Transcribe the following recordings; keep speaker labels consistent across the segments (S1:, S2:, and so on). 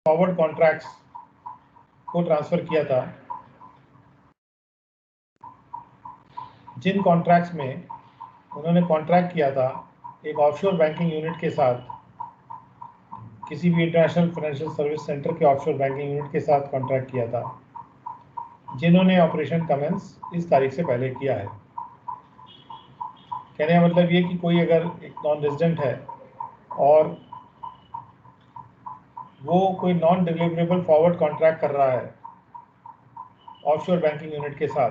S1: Forward contracts को transfer किया था, जिन कॉन्ट्रैक्ट्स में उन्होंने कॉन्ट्रैक्ट किया था एक ऑफशोर बैंकिंग यूनिट के साथ, किसी भी इंटरनेशनल फाइनेंशियल सर्विस सेंटर के ऑफशोर बैंकिंग यूनिट के साथ कॉन्ट्रैक्ट किया था, जिन्होंने ऑपरेशन कमेंस इस तारीख से पहले किया है। कहने का मतलब ये कि कोई अगर एक नॉन रेजिडेंट है और वो कोई नॉन डिलीवरेबल फॉरवर्ड कॉन्ट्रैक्ट कर रहा है ऑफशोर बैंकिंग यूनिट के साथ,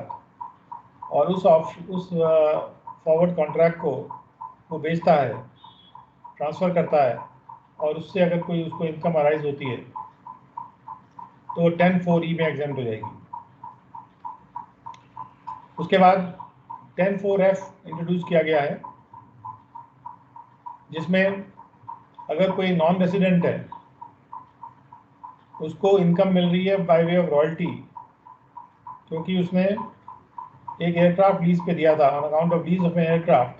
S1: और उस फॉरवर्ड कॉन्ट्रैक्ट को वो बेचता है, ट्रांसफ़र करता है, और उससे अगर कोई उसको इनकम अराइज होती है तो 10(4)E में एग्जाम्प्ट हो जाएगी। उसके बाद 10(4)F इंट्रोड्यूस किया गया है, जिसमें अगर कोई नॉन रेजिडेंट है, उसको इनकम मिल रही है बाय वे ऑफ रॉयल्टी, क्योंकि उसने एक एयरक्राफ्ट लीज पे दिया था on account of lease of an aircraft,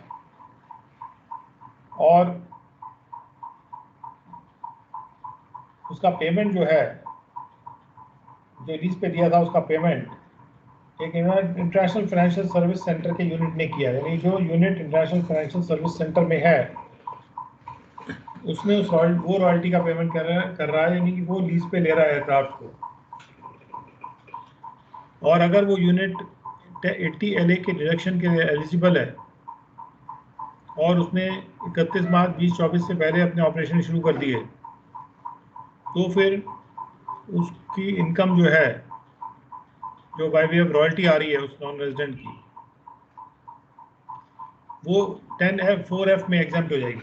S1: और उसका पेमेंट जो है, जो लीज पे दिया था उसका पेमेंट एक इंटरनेशनल फाइनेंशियल सर्विस सेंटर के यूनिट ने किया। यानी जो unit international financial service centre में है, उसने वो रॉयल्टी का पेमेंट कर रहा है, यानी कि वो लीज पे ले रहा है एयरक्राफ्ट को। और अगर वो यूनिट 80 LA के डिडक्शन के लिए एलिजिबल है और उसने 31 मार्च 2024 से पहले अपने ऑपरेशन शुरू कर दिए, तो फिर उसकी इनकम जो है, जो बाय वे ऑफ रॉयल्टी आ रही है उस नॉन रेजिडेंट की, वो 10(4)F में एग्जाम्प्ट हो जाएगी।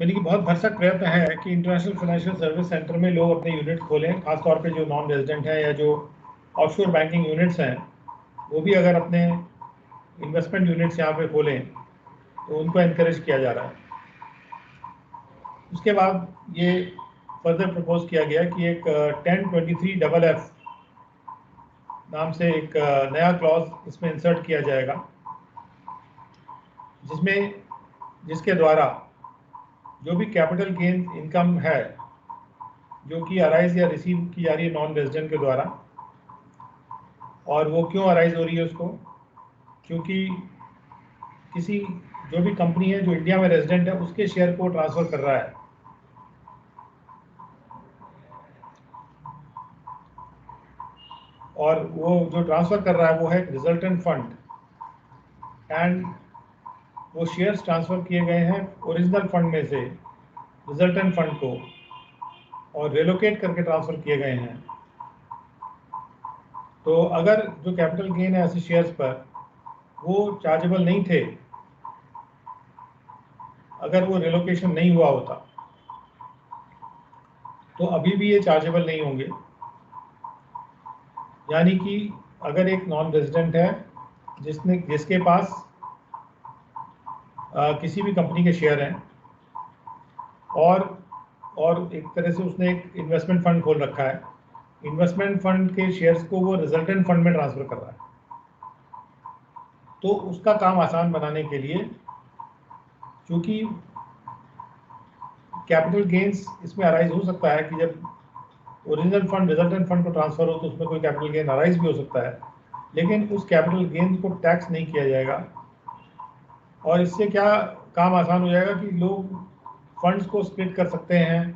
S1: यानी कि बहुत भरसक प्रयत्न है कि इंटरनेशनल फाइनेंशियल सर्विस सेंटर में लोग अपने यूनिट खोलें, खासतौर पे जो नॉन रेजिडेंट हैं या जो ऑफशोर बैंकिंग यूनिट्स हैं, वो भी अगर अपने इन्वेस्टमेंट यूनिट्स यहाँ पे खोलें तो उनको एनकरेज किया जा रहा है। उसके बाद ये फर्दर प्रपोज किया गया कि एक 10(23)FF नाम से एक नया क्लॉज इसमें इंसर्ट किया जाएगा, जिसके द्वारा जो भी कैपिटल गेन इनकम है जो कि अराइज या रिसीव की जा रही है नॉन रेजिडेंट के द्वारा, और वो क्यों अराइज हो रही है उसको, क्योंकि किसी जो भी कंपनी है जो इंडिया में रेजिडेंट है उसके शेयर को ट्रांसफ़र कर रहा है, और वो जो ट्रांसफ़र कर रहा है वो है एक रिजल्टेंट फंड, एंड वो शेयर्स ट्रांसफ़र किए गए हैं ओरिजिनल फंड में से रिजल्टेंट फंड को, और रिलोकेट करके ट्रांसफ़र किए गए हैं। तो अगर जो कैपिटल गेन है ऐसे शेयर्स पर वो चार्जेबल नहीं थे, अगर वो रिलोकेशन नहीं हुआ होता, तो अभी भी ये चार्जेबल नहीं होंगे। यानी कि अगर एक नॉन रेजिडेंट है जिसके पास किसी भी कंपनी के शेयर हैं, और एक तरह से उसने एक इन्वेस्टमेंट फंड खोल रखा है, इन्वेस्टमेंट फंड के शेयर्स को वो रिजल्टेंट फंड में ट्रांसफ़र कर रहा है, तो उसका काम आसान बनाने के लिए, क्योंकि कैपिटल गेन्स इसमें अराइज हो सकता है कि जब ओरिजिनल फंड रिजल्टेंट फंड को ट्रांसफ़र हो तो उसमें कोई कैपिटल गेन अराइज भी हो सकता है, लेकिन उस कैपिटल गेन को टैक्स नहीं किया जाएगा। और इससे क्या काम आसान हो जाएगा कि लोग फंड्स को स्प्लिट कर सकते हैं,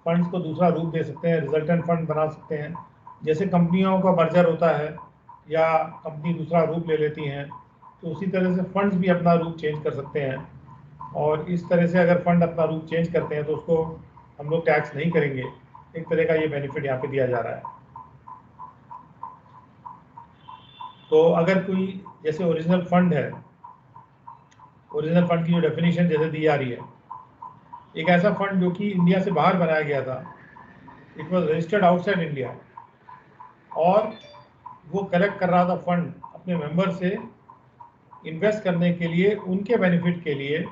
S1: फंड्स को दूसरा रूप दे सकते हैं, रिजल्टेंट फंड बना सकते हैं। जैसे कंपनियों का मर्जर होता है या कंपनी दूसरा रूप ले लेती हैं, तो उसी तरह से फंड्स भी अपना रूप चेंज कर सकते हैं, और इस तरह से अगर फंड अपना रूप चेंज करते हैं तो उसको हम लोग टैक्स नहीं करेंगे। एक तरह का ये बेनिफिट यहाँ पे दिया जा रहा है। तो अगर कोई जैसे ओरिजिनल फंड है, ओरिजिनल फंड की जो डेफिनेशन जैसे दी जा रही है, एक ऐसा फंड जो कि इंडिया से बाहर बनाया गया था, it was registered outside India, और वो कलेक्ट कर रहा था फंड अपने मेंबर से इन्वेस्ट करने के लिए, उनके बेनिफिट के लिए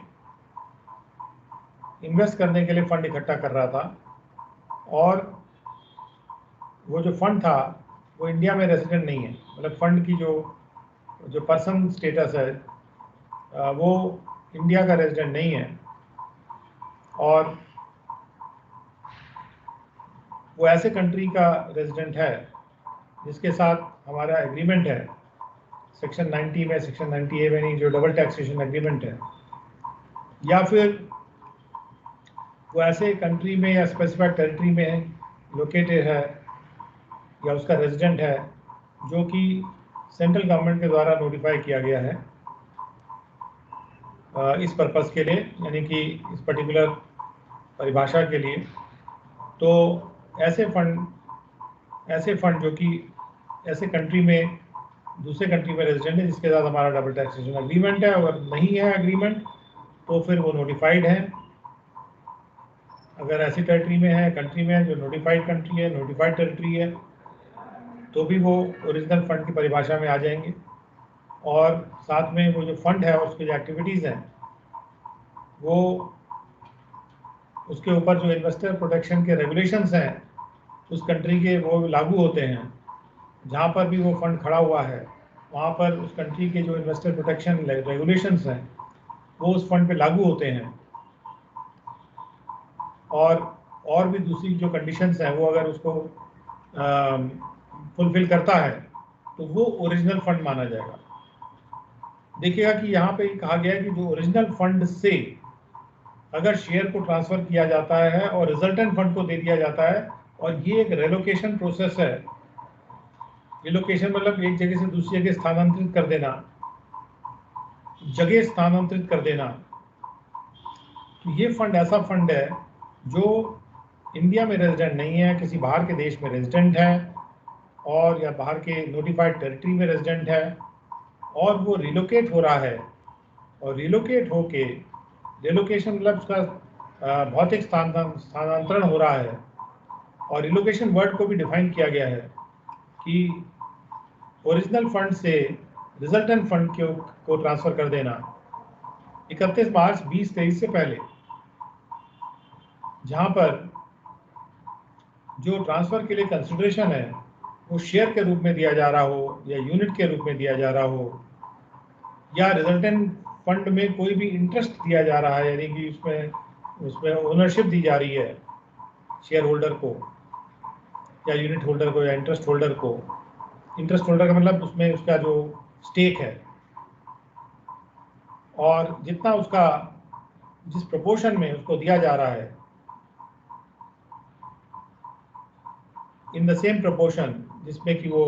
S1: इन्वेस्ट करने के लिए फंड इकट्ठा कर रहा था, और वो जो फंड था वो इंडिया में रेजिडेंट नहीं है। मतलब फंड की जो पर्सन स्टेटस है वो इंडिया का रेजिडेंट नहीं है, और वो ऐसे कंट्री का रेजिडेंट है जिसके साथ हमारा एग्रीमेंट है सेक्शन 90 में, सेक्शन 90A में, जो डबल टैक्सेशन एग्रीमेंट है, या फिर वो ऐसे कंट्री में या स्पेसिफाइड टेरिटरी में लोकेटेड है या उसका रेजिडेंट है जो कि सेंट्रल गवर्नमेंट के द्वारा नोटिफाई किया गया है इस पर्पस के लिए, यानी कि इस पर्टिकुलर परिभाषा के लिए। तो ऐसे फंड जो कि ऐसे कंट्री में, दूसरे कंट्री में रेजिडेंट है जिसके साथ हमारा डबल टैक्सेशन एग्रीमेंट है, अगर नहीं है एग्रीमेंट तो फिर वो नोटिफाइड है। अगर ऐसी टेरिटरी में है, कंट्री में है जो नोटिफाइड कंट्री है, नोटिफाइड टेरिटरी है, तो भी वो ओरिजिनल फंड की परिभाषा में आ जाएंगे। और साथ में वो जो फंड है उसकी जो एक्टिविटीज़ हैं वो उसके ऊपर जो इन्वेस्टर प्रोटेक्शन के रेगुलेशंस हैं उस कंट्री के वो लागू होते हैं। जहाँ पर भी वो फंड खड़ा हुआ है वहाँ पर उस कंट्री के जो इन्वेस्टर प्रोटेक्शन रेगुलेशंस हैं वो उस फंड पे लागू होते हैं। और भी दूसरी जो कंडीशंस हैं वो अगर उसको फुलफिल करता है तो वो ओरिजिनल फंड माना जाएगा। देखिएगा कि यहाँ पे कहा गया है कि जो ओरिजिनल फंड से अगर शेयर को ट्रांसफर किया जाता है और रिजल्टेंट फंड को दे दिया जाता है, और ये एक रेलोकेशन प्रोसेस है। रिलोकेशन मतलब एक जगह से दूसरी जगह स्थानांतरित कर देना, जगह स्थानांतरित कर देना। तो ये फंड ऐसा फंड है जो इंडिया में रेजिडेंट नहीं है, किसी बाहर के देश में रेजिडेंट है और या बाहर के नोटिफाइड टेरिटरी में रेजिडेंट है, और वो रिलोकेट हो रहा है। और रिलोकेट होके, रिलोकेशन मतलब उसका भौतिक स्थानांतरण हो रहा है। और रिलोकेशन वर्ड को भी डिफाइन किया गया है कि ओरिजिनल फंड से रिजल्टेंट फंड को ट्रांसफर कर देना 31 मार्च 2023 से पहले। जहां पर जो ट्रांसफर के लिए कंसिडरेशन है वो शेयर के रूप में दिया जा रहा हो या यूनिट के रूप में दिया जा रहा हो, या रिजल्टेंट फंड में कोई भी इंटरेस्ट दिया जा रहा है, यानी कि उसमें ओनरशिप दी जा रही है शेयर होल्डर को या यूनिट होल्डर को या इंटरेस्ट होल्डर को। इंटरेस्ट होल्डर का मतलब उसमें उसका जो स्टेक है और जितना उसका जिस प्रोपोर्शन में उसको दिया जा रहा है, इन द सेम प्रोपोर्शन जिसमें कि वो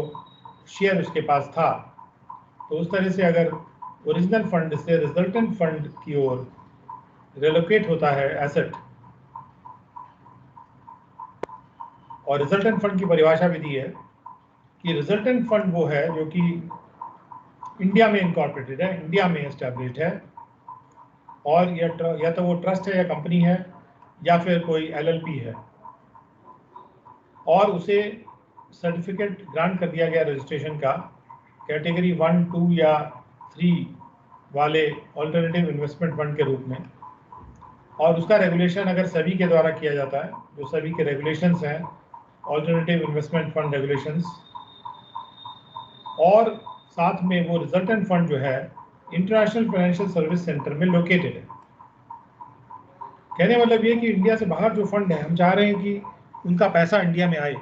S1: शेयर उसके पास था। तो उस तरह से अगर ओरिजिनल फंड से रिजल्टेंट फंड की ओर रिलोकेट होता है एसेट, और रिजल्टेंट फंड की परिभाषा भी दी है कि रिजल्टेंट फंड वो है जो कि इंडिया में इनकॉर्पोरेटेड है, इंडिया में एस्टैब्लिश्ड है, और या तो वो ट्रस्ट है या कंपनी है या फिर कोई LLP है, और उसे सर्टिफिकेट ग्रांट कर दिया गया रजिस्ट्रेशन का कैटेगरी 1, 2 या 3 वाले ऑल्टरनेटिव इन्वेस्टमेंट फंड के रूप में। और उसका रेगुलेशन अगर सभी के द्वारा किया जाता है, जो सभी के रेगुलेशंस हैं ऑल्टरनेटिव इन्वेस्टमेंट फंड रेगुलेशंस, और साथ में वो रिजल्टेंट फंड जो है इंटरनेशनल फाइनेंशियल सर्विस सेंटर में लोकेटेड है। कहने मतलब ये कि इंडिया से बाहर जो फंड है, हम चाह रहे हैं कि उनका पैसा इंडिया में आए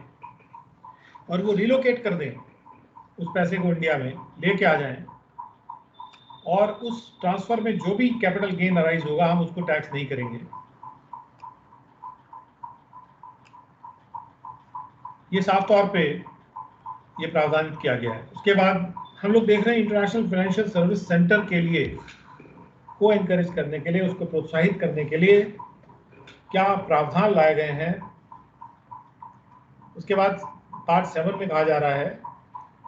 S1: और वो रिलोकेट कर दें, उस पैसे को इंडिया में लेके आ जाएं, और उस ट्रांसफर में जो भी कैपिटल गेन अराइज होगा हम उसको टैक्स नहीं करेंगे। ये साफ तौर पे ये प्रावधान किया गया है। उसके बाद हम लोग देख रहे हैं इंटरनेशनल फाइनेंशियल सर्विस सेंटर के लिए को एनकरेज करने के लिए, उसको प्रोत्साहित करने के लिए क्या प्रावधान लाए गए हैं। उसके बाद पार्ट 7 में कहा जा रहा है,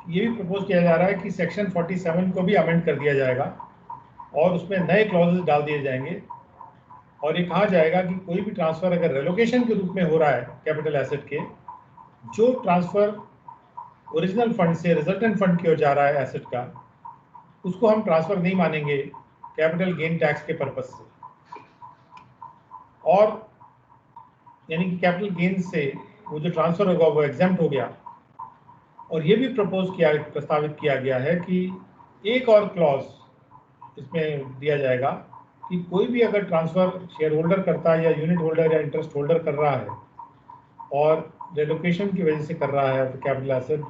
S1: ये भी प्रपोज किया जा रहा है कि सेक्शन 47 को भी अमेंड कर दिया जाएगा और उसमें नए क्लॉजेस डाल दिए जाएंगे, और ये कहा जाएगा कि कोई भी ट्रांसफर अगर रेलोकेशन के रूप में हो रहा है कैपिटल एसेट के, जो ट्रांसफर ओरिजिनल फंड से रिजल्टेंट फंड की ओर जा रहा है एसेट का, उसको हम ट्रांसफर नहीं मानेंगे कैपिटल गेन टैक्स के पर्पज से। और यानी कि कैपिटल गेन से वो जो ट्रांसफर होगा वो एग्जेम्प्ट हो गया। और ये भी प्रस्तावित किया गया है कि एक और क्लॉज इसमें दिया जाएगा कि कोई भी अगर ट्रांसफर शेयर होल्डर करता है या यूनिट होल्डर या इंटरेस्ट होल्डर कर रहा है और रेलोकेशन की वजह से कर रहा है capital asset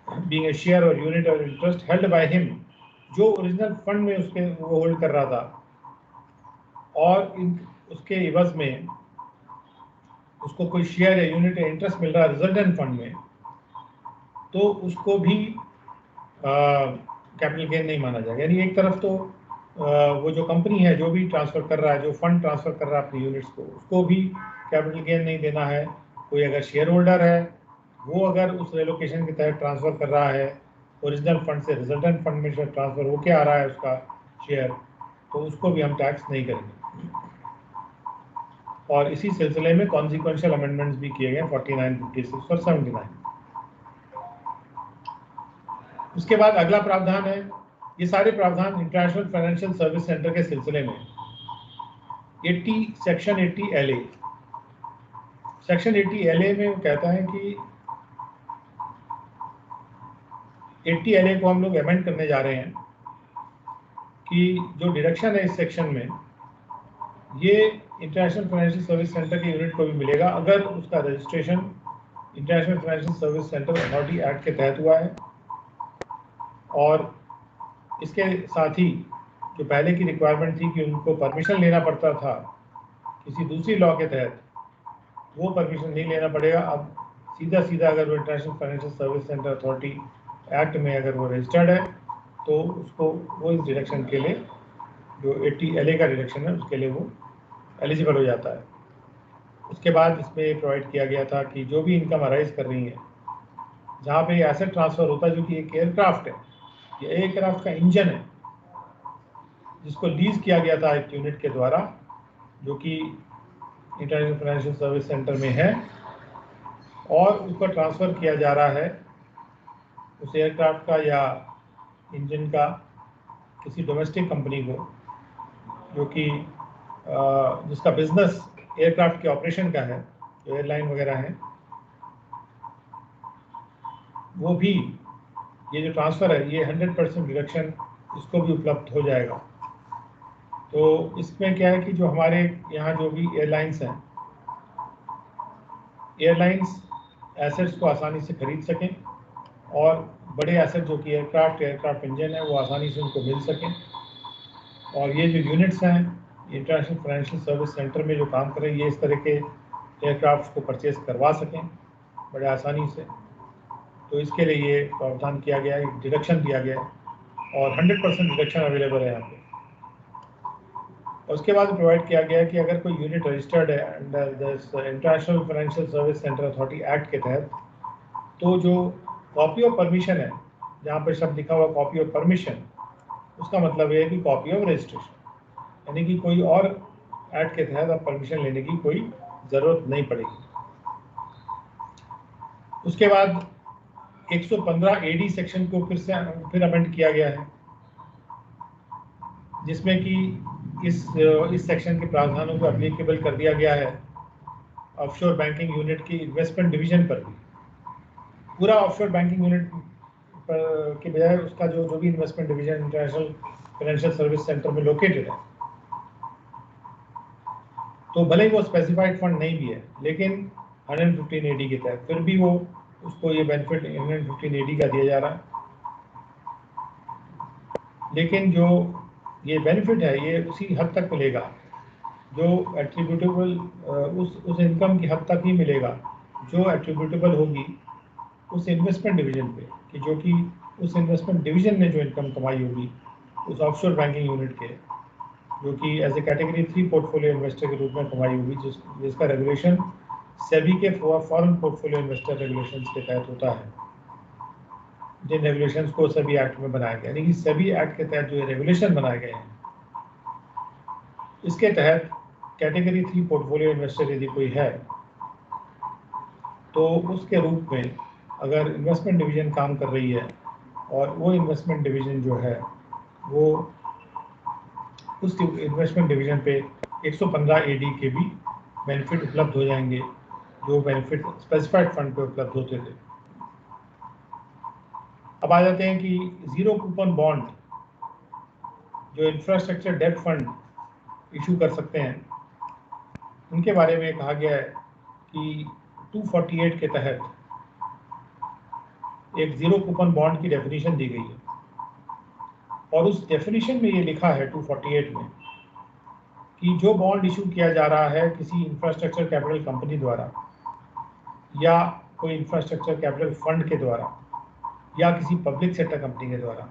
S1: being a share और यूनिट और इंटरेस्ट हेल्ड बाय हिम, जो ओरिजिनल फंड में उसके वो होल्ड कर रहा था और उसके इवज में उसको कोई शेयर या यूनिट या इंटरेस्ट मिल रहा है रिजल्टेंट फंड में, तो उसको भी कैपिटल गेन नहीं माना जाएगा। यानी एक तरफ तो वो जो कंपनी है जो भी ट्रांसफ़र कर रहा है, जो फंड ट्रांसफ़र कर रहा है अपनी यूनिट्स को, उसको भी कैपिटल गेन नहीं देना है। कोई अगर शेयर होल्डर है वो अगर उस रेलोकेशन के तहत ट्रांसफ़र कर रहा है ओरिजिनल फंड से रिजल्टेंट फंड में ट्रांसफ़र होके आ रहा है उसका शेयर, तो उसको भी हम टैक्स नहीं करेंगे। और इसी सिलसिले में कॉन्सिक्वेंशियल अमेंडमेंट्स भी किए गए 49, 56 और 79। उसके बाद अगला प्रावधान है, ये सारे प्रावधान इंटरनेशनल फाइनेंशियल सर्विस सेंटर के सिलसिले में 80 सेक्शन 80 LA, सेक्शन 80 LA में वो कहता है कि 80 LA को हम लोग अमेंड करने जा रहे हैं कि जो डिडक्शन है इस सेक्शन में ये इंटरनेशनल फाइनेंशियल सर्विस सेंटर के यूनिट को भी मिलेगा अगर उसका registration international financial service centre authority act के तहत हुआ है। और इसके साथ ही जो पहले की रिक्वायरमेंट थी कि उनको परमिशन लेना पड़ता था किसी दूसरी लॉ के तहत, वो परमिशन नहीं लेना पड़ेगा। अब सीधा सीधा अगर वो international financial service centre authority act में अगर वो रजिस्टर्ड है तो उसको वो इस डिडक्शन के लिए जो 80 LA का डिडक्शन है उसके लिए वो एलिजिबल हो जाता है। उसके बाद इसमें प्रोवाइड किया गया था कि जो भी इनकम अराइज कर रही है जहाँ पे एसेट ट्रांसफ़र होता है, जो कि एक एयरक्राफ्ट है, ये एयरक्राफ्ट का इंजन है जिसको लीज किया गया था एक यूनिट के द्वारा जो कि इंटरनेशनल फाइनेंशियल सर्विस सेंटर में है, और उसको ट्रांसफ़र किया जा रहा है उस एयरक्राफ्ट का या इंजन का किसी डोमेस्टिक कंपनी को जो कि जिसका बिजनेस एयरक्राफ्ट के ऑपरेशन का है, जो एयरलाइन वगैरह है, वो भी ये जो ट्रांसफ़र है ये 100% डिडक्शन इसको भी उपलब्ध हो जाएगा। तो इसमें क्या है कि जो हमारे यहाँ जो भी एयरलाइंस हैं, एयरलाइंस एसेट्स को आसानी से खरीद सकें और बड़े एसेट जो कि एयरक्राफ्ट इंजन है वो आसानी से उनको मिल सकें। और ये जो यूनिट्स हैं इंटरनेशनल फाइनेंशियल सर्विस सेंटर में जो काम कर रहे हैं, ये इस तरह के एयरक्राफ्ट को परचेज करवा सकें बड़े आसानी से। तो इसके लिए ये प्रावधान किया गया है, डिडक्शन दिया गया है और 100% डिडक्शन अवेलेबल है यहाँ पे। और उसके बाद प्रोवाइड किया गया है कि अगर कोई यूनिट रजिस्टर्ड है under this international financial service centre authority act के तहत, तो जो कॉपी ऑफ परमिशन है, जहाँ पर शब्द लिखा हुआ कॉपी ऑफ परमिशन, उसका मतलब ये है कि कॉपी ऑफ रजिस्ट्रेशन, यानी कि कोई और एक्ट के तहत अब परमिशन लेने की कोई ज़रूरत नहीं पड़ेगी। उसके बाद 115 AD सेक्शन को फिर अमेंड किया गया है, जिसमें कि इस सेक्शन के प्रावधानों को एप्लीकेबल कर दिया गया है ऑफशोर बैंकिंग यूनिट की इन्वेस्टमेंट डिवीजन पर भी। पूरा ऑफशोर बैंकिंग यूनिट के बजाय उसका जो भी investment division international financial service centre में लोकेटेड है, तो भले ही वो स्पेसिफाइड फंड नहीं भी है, लेकिन 115 AD के तहत फिर भी वो उसको ये बेनिफिट 115 AD का दिया जा रहा है। लेकिन जो ये बेनिफिट है ये उसी हद तक मिलेगा जो एट्रीब्यूटेबल उस इनकम की हद तक ही मिलेगा जो एट्रीब्यूटेबल होगी उस इन्वेस्टमेंट डिवीजन पे, कि जो कि उस इन्वेस्टमेंट डिवीजन ने जो इनकम कमाई होगी उस ऑफशोर बैंकिंग यूनिट के, जो कि as a category 3 portfolio investor के रूप में कमाई होगी, जिसका रेगुलेशन सेबी के फॉरेन पोर्टफोलियो इन्वेस्टर रेगुलेशंस के तहत होता है, जिन रेगुलेशंस को सेबी एक्ट में बनाया गया। यानी कि सेबी एक्ट के तहत जो रेगुलेशन बनाए गए हैं, इसके तहत कैटेगरी 3 पोर्टफोलियो इन्वेस्टर यदि कोई है तो उसके रूप में अगर इन्वेस्टमेंट डिवीजन काम कर रही है और वो इन्वेस्टमेंट डिवीजन जो है वो उस इन्वेस्टमेंट डिवीजन पे 115 AD के भी बेनिफिट उपलब्ध हो जाएंगे जो बेनिफिट स्पेसिफाइड फंड पे उपलब्ध होते थे। अब आ जाते हैं कि जीरो कूपन बॉन्ड जो इंफ्रास्ट्रक्चर डेट फंड इशू कर सकते हैं, उनके बारे में कहा गया है कि 248 के तहत एक जीरो कूपन बॉन्ड की डेफिनेशन दी गई है और उस डेफिनेशन में ये लिखा है 248 में कि जो बॉन्ड इशू किया जा रहा है किसी इंफ्रास्ट्रक्चर कैपिटल कंपनी द्वारा या कोई इंफ्रास्ट्रक्चर कैपिटल फंड के द्वारा या किसी पब्लिक सेक्टर कंपनी के द्वारा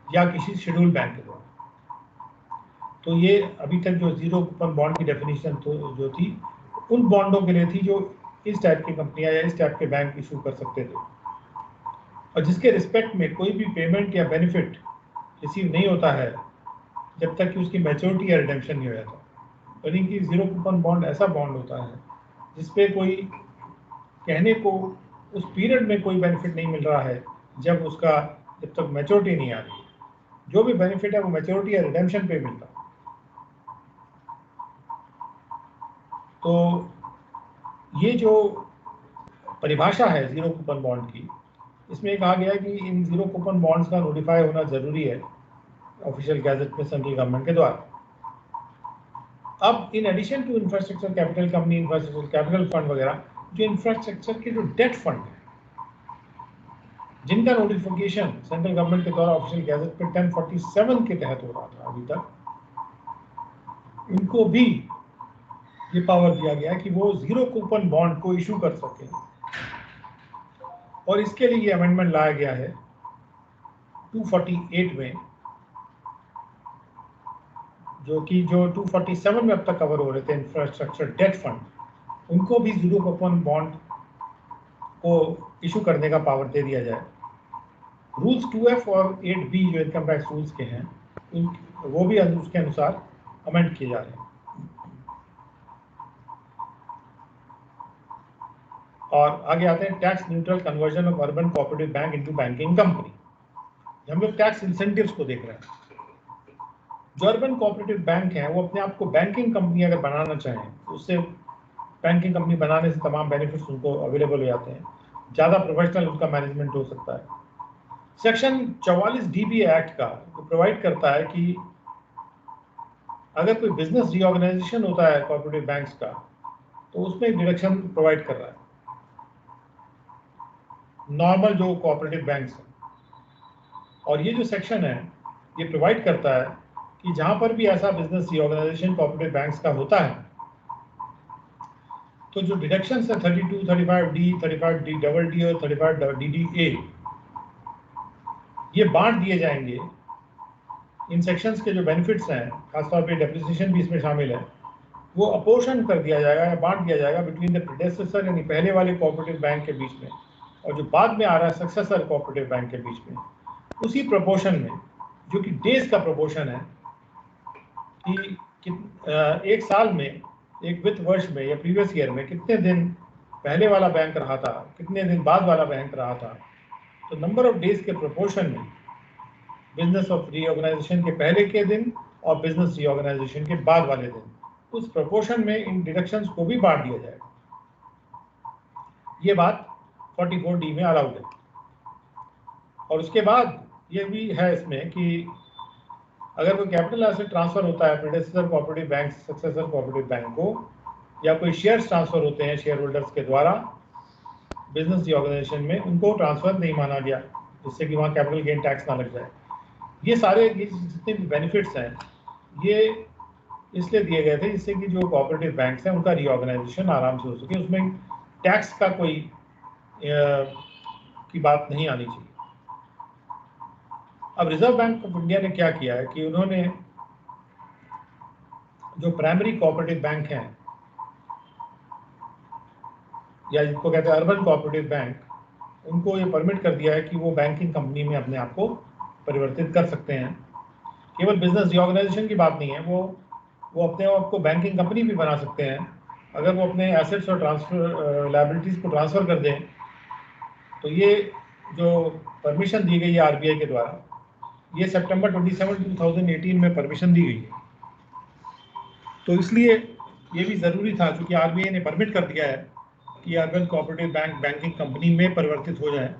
S1: या किसी शेड्यूल बैंक के द्वारा, तो ये अभी तक जो जीरो कूपन बॉन्ड की डेफिनेशन तो जो थी उन बॉन्डों के लिए थी जो इस टाइप की कंपनियां या इस टाइप के बैंक इशू कर सकते थे और जिसके रिस्पेक्ट में कोई भी पेमेंट या बेनिफिट रिसीव नहीं होता है जब तक कि उसकी मैच्योरिटी या रिडेम्पशन नहीं हो जाता। यानी कि जीरो कूपन बॉन्ड ऐसा बॉन्ड होता है जिसपे कोई कहने को उस पीरियड में कोई बेनिफिट नहीं मिल रहा है जब तक मैच्योरिटी नहीं आ रही, जो भी बेनिफिट है वो मैच्योरिटी या रिडेम्पशन पे मिलता। तो ये जो परिभाषा है जीरो कूपन बॉन्ड की, इसमें कहा गया है कि इन जीरो कूपन बॉन्ड्स का नोटिफाई होना जरूरी है ऑफिशियल गैजेट में सेंट्रल गवर्नमेंट के द्वारा। अब in addition to infrastructure capital company, infrastructure capital fund वगैरह, जो इंफ्रास्ट्रक्चर के जो डेट फंड है जिनका नोटिफिकेशन सेंट्रल गवर्नमेंट के द्वारा ऑफिशियल गैजेट पे 1047 के तहत हो रहा था अभी तक, उनको भी ये पावर दिया गया है कि वो जीरो कूपन बॉन्ड को इशू कर सके और इसके लिए ये अमेंडमेंट लाया गया है 248 में, जो 247 में अब तक कवर हो रहे थे इंफ्रास्ट्रक्चर डेट फंड, उनको भी जीरो कूपन बॉन्ड को इशू करने का पावर दे दिया जाए। रूल्स 2F और 8B जो इनकम टैक्स रूल्स के हैं वो भी उसके अनुसार अमेंड किए जा रहे हैं। और आगे आते हैं tax neutral conversion of urban cooperative bank into banking company. हम लोग टैक्स इंसेंटिव्स को देख रहे हैं। जो अर्बन कोऑपरेटिव बैंक हैं वो अपने आप को बैंकिंग कंपनी अगर बनाना चाहें तो उससे बैंकिंग कंपनी बनाने से तमाम बेनिफिट्स उनको अवेलेबल हो जाते हैं, ज़्यादा प्रोफेशनल उनका मैनेजमेंट हो सकता है। सेक्शन 44DB एक्ट का प्रोवाइड करता है कि अगर कोई बिजनेस रीऑर्गेनाइजेशन होता है कोऑपरेटिव बैंक्स का तो उसमें डिडक्शन प्रोवाइड कर रहा है नॉर्मल जो कोऑपरेटिव बैंक्स हैं। और ये जो सेक्शन है ये प्रोवाइड करता है कि जहां पर भी ऐसा बिजनेस रीऑर्गेनाइजेशन कोऑपरेटिव बैंक्स का होता है तो जो डिडक्शन है 32, 35D, 35D डबल डी और 35DDA ये बांट दिए जाएंगे। इन सेक्शंस के जो बेनिफिट्स हैं, खासतौर पे डेप्रिसिएशन भी इसमें शामिल है, वो अपोर्शन कर दिया जाएगा या बांट दिया जाएगा बिटवीन द प्रेडेसेसर यानी पहले वाले कोऑपरेटिव बैंक के बीच में और जो बाद में आ रहा है सक्सेसर कोऑपरेटिव बैंक के बीच में, उसी प्रोपोर्शन में, जो कि डेज का प्रोपोर्शन है कि एक साल में, एक वित्त वर्ष में या प्रीवियस ईयर में कितने दिन पहले वाला बैंक रहा था, कितने दिन बाद वाला बैंक रहा था, तो नंबर ऑफ डेज के प्रोपोर्शन में बिजनेस ऑफ रीऑर्गेनाइजेशन के पहले के दिन और बिजनेस रीऑर्गेनाइजेशन के बाद वाले दिन, उस प्रोपोर्शन में इन डिडक्शंस को भी बांट दिया जाएगा। ये बात 44D में अलाउड है। और उसके बाद ये भी है इसमें कि अगर कोई कैपिटल एसेट ट्रांसफर होता है प्रेडेसेसर cooperative bank successor cooperative bank को, या कोई शेयर्स ट्रांसफर होते हैं शेयर होल्डर्स के द्वारा बिजनेस रीऑर्गेनाइजेशन में, उनको ट्रांसफर नहीं माना गया जिससे कि वहाँ कैपिटल गेन टैक्स ना लग जाए। ये सारे जितने भी बेनिफिट्स हैं ये इसलिए दिए गए थे जिससे कि जो कोऑपरेटिव बैंक्स हैं उनका रीऑर्गेनाइजेशन आराम से हो सके, उसमें टैक्स का कोई की बात नहीं आनी चाहिए। अब रिजर्व बैंक ऑफ इंडिया ने क्या किया है कि उन्होंने जो प्राइमरी कोऑपरेटिव बैंक हैं या जिनको कहते हैं अर्बन कोऑपरेटिव बैंक, उनको ये परमिट कर दिया है कि वो बैंकिंग कंपनी में अपने आप को परिवर्तित कर सकते हैं। केवल बिजनेस रीऑर्गेनाइजेशन की बात नहीं है, वो अपने आप को बैंकिंग कंपनी भी बना सकते हैं अगर वो अपने एसेट्स और ट्रांसफर लायबिलिटीज़ को ट्रांसफ़र कर दें। तो ये जो परमिशन दी गई है RBI के द्वारा, ये सितंबर 27, 2018 में परमिशन दी गई है। तो इसलिए ये भी ज़रूरी था क्योंकि RBI ने परमिट कर दिया है कि urban cooperative bank banking company में परिवर्तित हो जाए,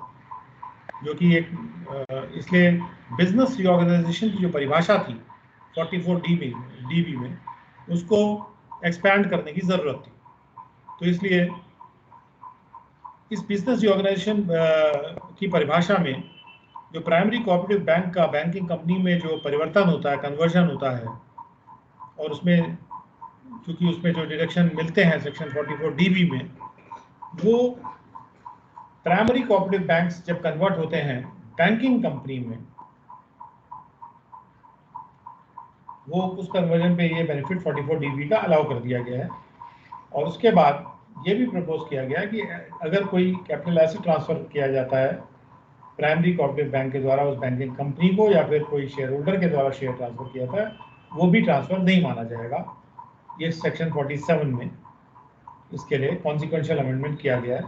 S1: जो कि एक इसलिए बिजनेस रीऑर्गेनाइजेशन की जो परिभाषा थी 44DB में उसको एक्सपैंड करने की ज़रूरत थी। तो इसलिए इस बिजनेस ऑर्गेनाइजेशन की परिभाषा में जो प्राइमरी कोऑपरेटिव बैंक का बैंकिंग कंपनी में जो परिवर्तन होता है, कन्वर्जन होता है, और उसमें क्योंकि उसमें जो डिडक्शन मिलते हैं सेक्शन 44 DB में, वो प्राइमरी कोऑपरेटिव बैंक्स जब कन्वर्ट होते हैं बैंकिंग कंपनी में, वो उस कन्वर्जन पे ये बेनिफिट 44 DB का अलाउ कर दिया गया है। और उसके बाद ये भी प्रपोज किया गया कि अगर कोई कैपिटल एसेट ट्रांसफर किया जाता है प्राइमरी कोऑपरेटिव बैंक के द्वारा उस बैंकिंग कंपनी को, या फिर कोई शेयर होल्डर के द्वारा शेयर ट्रांसफर किया था, वो भी ट्रांसफर नहीं माना जाएगा। ये सेक्शन 47 में इसके लिए कॉन्सिक्वेंशियल अमेंडमेंट किया गया है,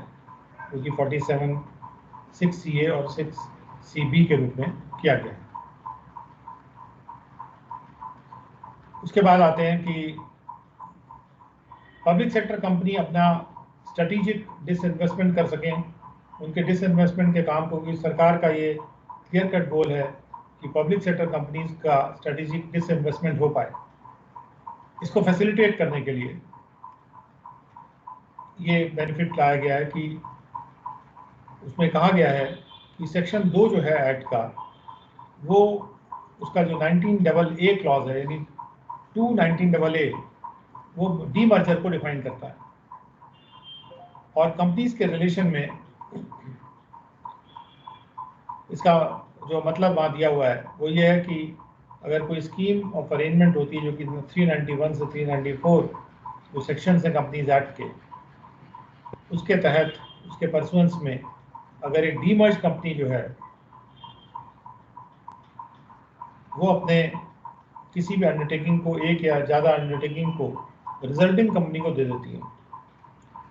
S1: जो कि 47 6CA और 6CB के रूप में किया गया है। उसके बाद आते हैं कि पब्लिक सेक्टर कंपनी अपना स्ट्रेटेजिक डिसइन्वेस्टमेंट कर सकें, उनके डिसइन्वेस्टमेंट के काम को, सरकार का ये क्लियर कट गोल है कि पब्लिक सेक्टर कंपनीज का स्ट्रेटेजिक डिसइन्वेस्टमेंट हो पाए। इसको फैसिलिटेट करने के लिए ये बेनिफिट लाया गया है कि उसमें कहा गया है कि सेक्शन 2 जो है एक्ट का, वो उसका जो 19AA क्लॉज है, यानी 219AA, वो डीमर्जर को डिफाइन करता है। और कंपनीज के रिलेशन में इसका जो मतलब वहाँ दिया हुआ है वो ये है कि अगर कोई स्कीम ऑफ अरेंजमेंट होती है, जो कि 391 से 394 जो सेक्शन है कंपनीज एक्ट के, उसके तहत उसके परसुएंस में अगर एक डीमर्ज कंपनी जो है वो अपने किसी भी अंडरटेकिंग को, एक या ज़्यादा अंडरटेकिंग को रिजल्टिंग कंपनी को दे देती है।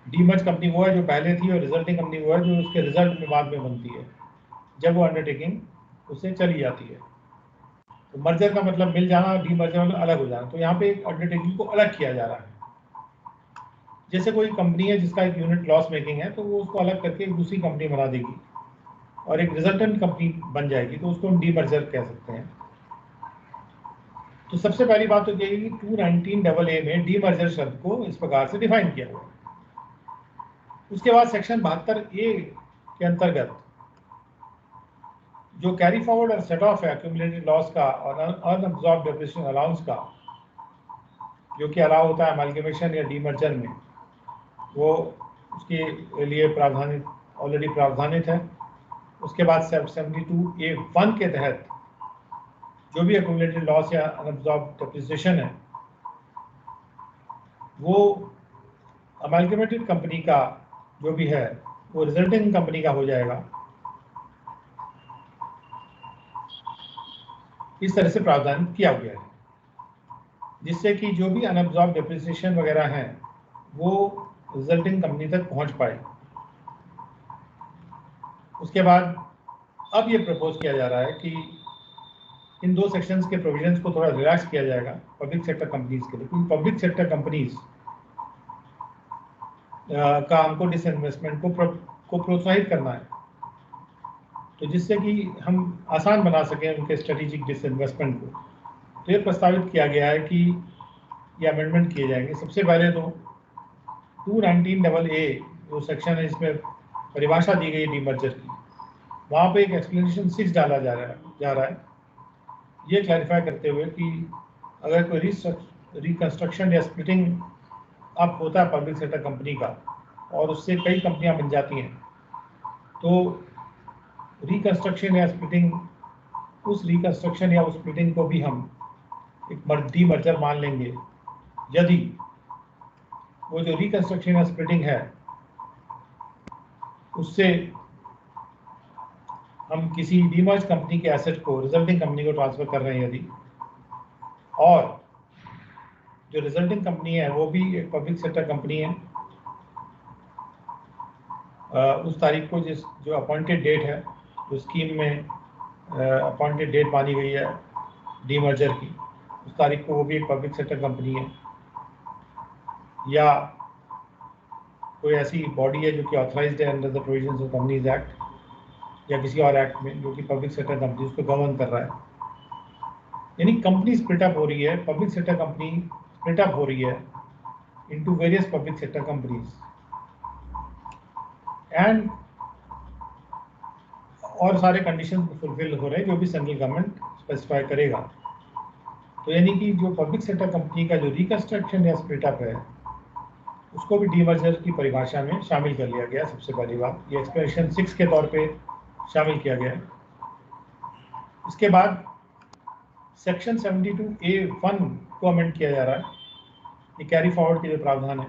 S1: डीमर्ज कंपनी वो है जो पहले थी, और रिजल्टिंग कंपनी वो है जो उसके रिजल्ट में बाद में बनती है, जब वो अंडरटेकिंग उससे चली जाती है। तो मर्जर का मतलब मिल जाना, डीमर्जर मतलब अलग हो जाना। तो यहाँ पे एक अंडरटेकिंग को अलग किया जा रहा है। जैसे कोई कंपनी है जिसका एक यूनिट लॉस मेकिंग है, तो वो उसको अलग करके एक दूसरी कंपनी बना देगी और एक रिजल्टेंट कंपनी बन जाएगी, तो उसको हम डीमर्जर कह सकते हैं। तो सबसे पहली बात तो यही कि 219AA में डीमर्जर शब्द को इस प्रकार से डिफाइन किया हुआ है। उसके बाद सेक्शन 72A के अंतर्गत जो कैरी फॉरवर्ड और सेट ऑफ है एक्यूमुलेटेड लॉस का और अनअब्सॉर्ब्ड डेप्रिसिएशन अलाउंस का, जो कि अलाउ होता है अमाल्गमेशन या डीमर्जर में, वो उसके लिए प्रावधानित, ऑलरेडी प्रावधानित है। उसके बाद 72A1 के तहत जो भी एक्यूमुलेटेड लॉस या अनअब्सॉर्ब्ड डेप्रिसिएशन है, वो अमाल्गमेटेड कंपनी का जो भी है वो रिजल्टिंग कंपनी का हो जाएगा। इस तरह से प्रावधान किया गया है, जिससे कि जो भी अनअब्सॉर्ब्ड डेप्रिसिएशन वगैरह हैं वो रिजल्टिंग कंपनी तक पहुंच पाए। उसके बाद अब ये प्रपोज किया जा रहा है कि इन 2 सेक्शंस के प्रोविजंस को थोड़ा रिलैक्स किया जाएगा पब्लिक सेक्टर कंपनीज के लिए, क्योंकि पब्लिक सेक्टर कंपनीज का हमको डिसइन्वेस्टमेंट को प्रोत्साहित करना है, तो जिससे कि हम आसान बना सकें उनके स्ट्रेटेजिक डिसइन्वेस्टमेंट को। तो ये प्रस्तावित किया गया है कि ये अमेंडमेंट किए जाएंगे। सबसे पहले तो 219AA जो सेक्शन है, इसमें परिभाषा दी गई डीमर्जर की, वहाँ पे एक एक्सप्लेनेशन 6 डाला जा रहा है, ये क्लैरिफाई करते हुए कि अगर कोई रिकंस्ट्रक्शन या स्प्लिटिंग अप होता है पब्लिक सेक्टर कंपनी का और उससे कई कंपनियां बन जाती हैं, तो रिकंस्ट्रक्शन या स्प्लिटिंग, उस रिकंस्ट्रक्शन या उस स्प्लिटिंग को भी हम एक डीमर्जर मान लेंगे यदि वो जो रिकंस्ट्रक्शन या स्प्लिटिंग है उससे हम किसी डीमर्ज कंपनी के एसेट को रिजल्टिंग कंपनी को ट्रांसफर कर रहे हैं यदि, और जो रिजल्टिंग कंपनी है वो भी एक पब्लिक सेक्टर कंपनी है, उस तारीख को जो अपॉइंटेड डेट है, जो स्कीम में अपॉइंटेड डेट मानी गई है डीमर्जर की, उस तारीख को वो भी एक पब्लिक सेक्टर कंपनी है, या कोई ऐसी बॉडी है जो कि ऑथराइज्ड है under the provisions of companies act या किसी और एक्ट में जो कि पब्लिक सेक्टर कंपनी उसको गवर्न कर रहा है। यानी कंपनी स्प्लिट अप हो रही है, public sector company split up हो रही है into various public sector companies. And और सारे कंडीशन फुलफिल हो रहे हैं जो भी सेंट्रल गवर्नमेंट स्पेसिफाई करेगा। तो यानी कि जो पब्लिक सेक्टर कंपनी का जो रिकंस्ट्रक्शन या स्प्लिटअप है उसको भी डीमर्जर की परिभाषा में शामिल कर लिया गया। सबसे पहली बात ये एक्सप्लेनेशन 6 के तौर पे शामिल किया गया है। इसके बाद सेक्शन 72A(1) को अमेंड किया जा रहा है, ये कैरी फॉरवर्ड के जो प्रावधान है,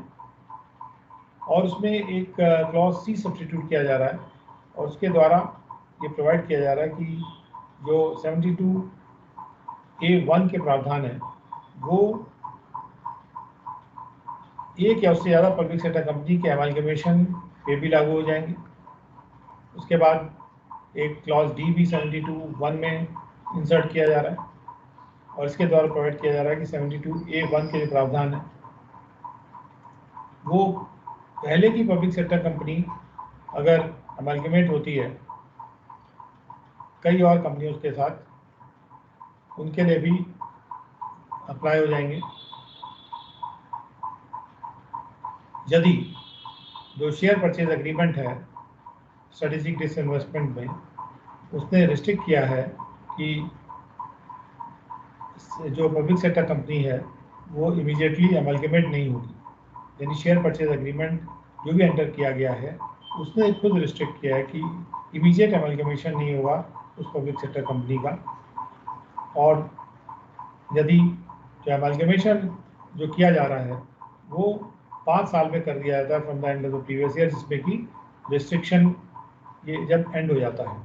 S1: और उसमें एक क्लॉज C सब्स्टिट्यूट किया जा रहा है और उसके द्वारा ये प्रोवाइड किया जा रहा है कि जो 72A(1) के प्रावधान है वो एक या उससे ज़्यादा पब्लिक सेक्टर कंपनी के अमालगमेशन पे भी लागू हो जाएंगे। उसके बाद एक क्लॉज D भी 72(1) में इंसर्ट किया जा रहा है और इसके द्वारा प्रोवाइड किया जा रहा है कि 72A(1) के जो प्रावधान है वो पहले की पब्लिक सेक्टर कंपनी अगर अमालगमेट होती है कई और कंपनियों के साथ, उनके लिए भी अप्लाई हो जाएंगे। यदि जो शेयर परचेज एग्रीमेंट है स्ट्रेटेजिक डिसइन्वेस्टमेंट में, उसने रिस्ट्रिक्ट किया है कि जो पब्लिक सेक्टर कंपनी है वो इमीडिएटली अमलगमेट नहीं होगी, यानी शेयर परचेज एग्रीमेंट जो भी एंटर किया गया है उसने खुद रिस्ट्रिक्ट किया है कि इमीडिएट अमलगमेशन नहीं होगा उस पब्लिक सेक्टर कंपनी का। और यदि जो अमलगमेशन जो किया जा रहा है वो 5 साल में कर दिया जाता है from the end of the previous year, जिसमें कि रिस्ट्रिक्शन ये जब एंड हो जाता है,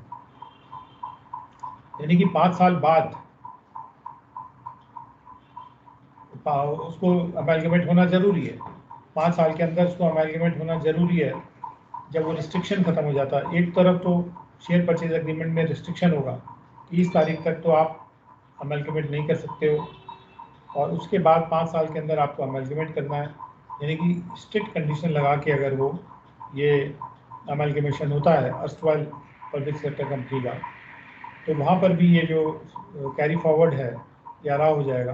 S1: यानी कि 5 साल बाद उसको अमेलगमेट होना जरूरी है। 5 साल के अंदर उसको अमेलगमेट होना जरूरी है जब वो रिस्ट्रिक्शन खत्म हो जाता है। एक तरफ तो शेयर परचेज एग्रीमेंट में रिस्ट्रिक्शन होगा कि इस तारीख तक तो आप अमेलगमेट नहीं कर सकते हो, और उसके बाद 5 साल के अंदर आपको अमेलगमेट करना है, यानी कि स्ट्रिक्ट कंडीशन लगा के अगर वो ये अमेलगमेशन होता है अर्स्टवाइल पब्लिक सेक्टर कंपनी का, तो वहाँ पर भी ये जो कैरी फॉरवर्ड है ये अलाउ हो जाएगा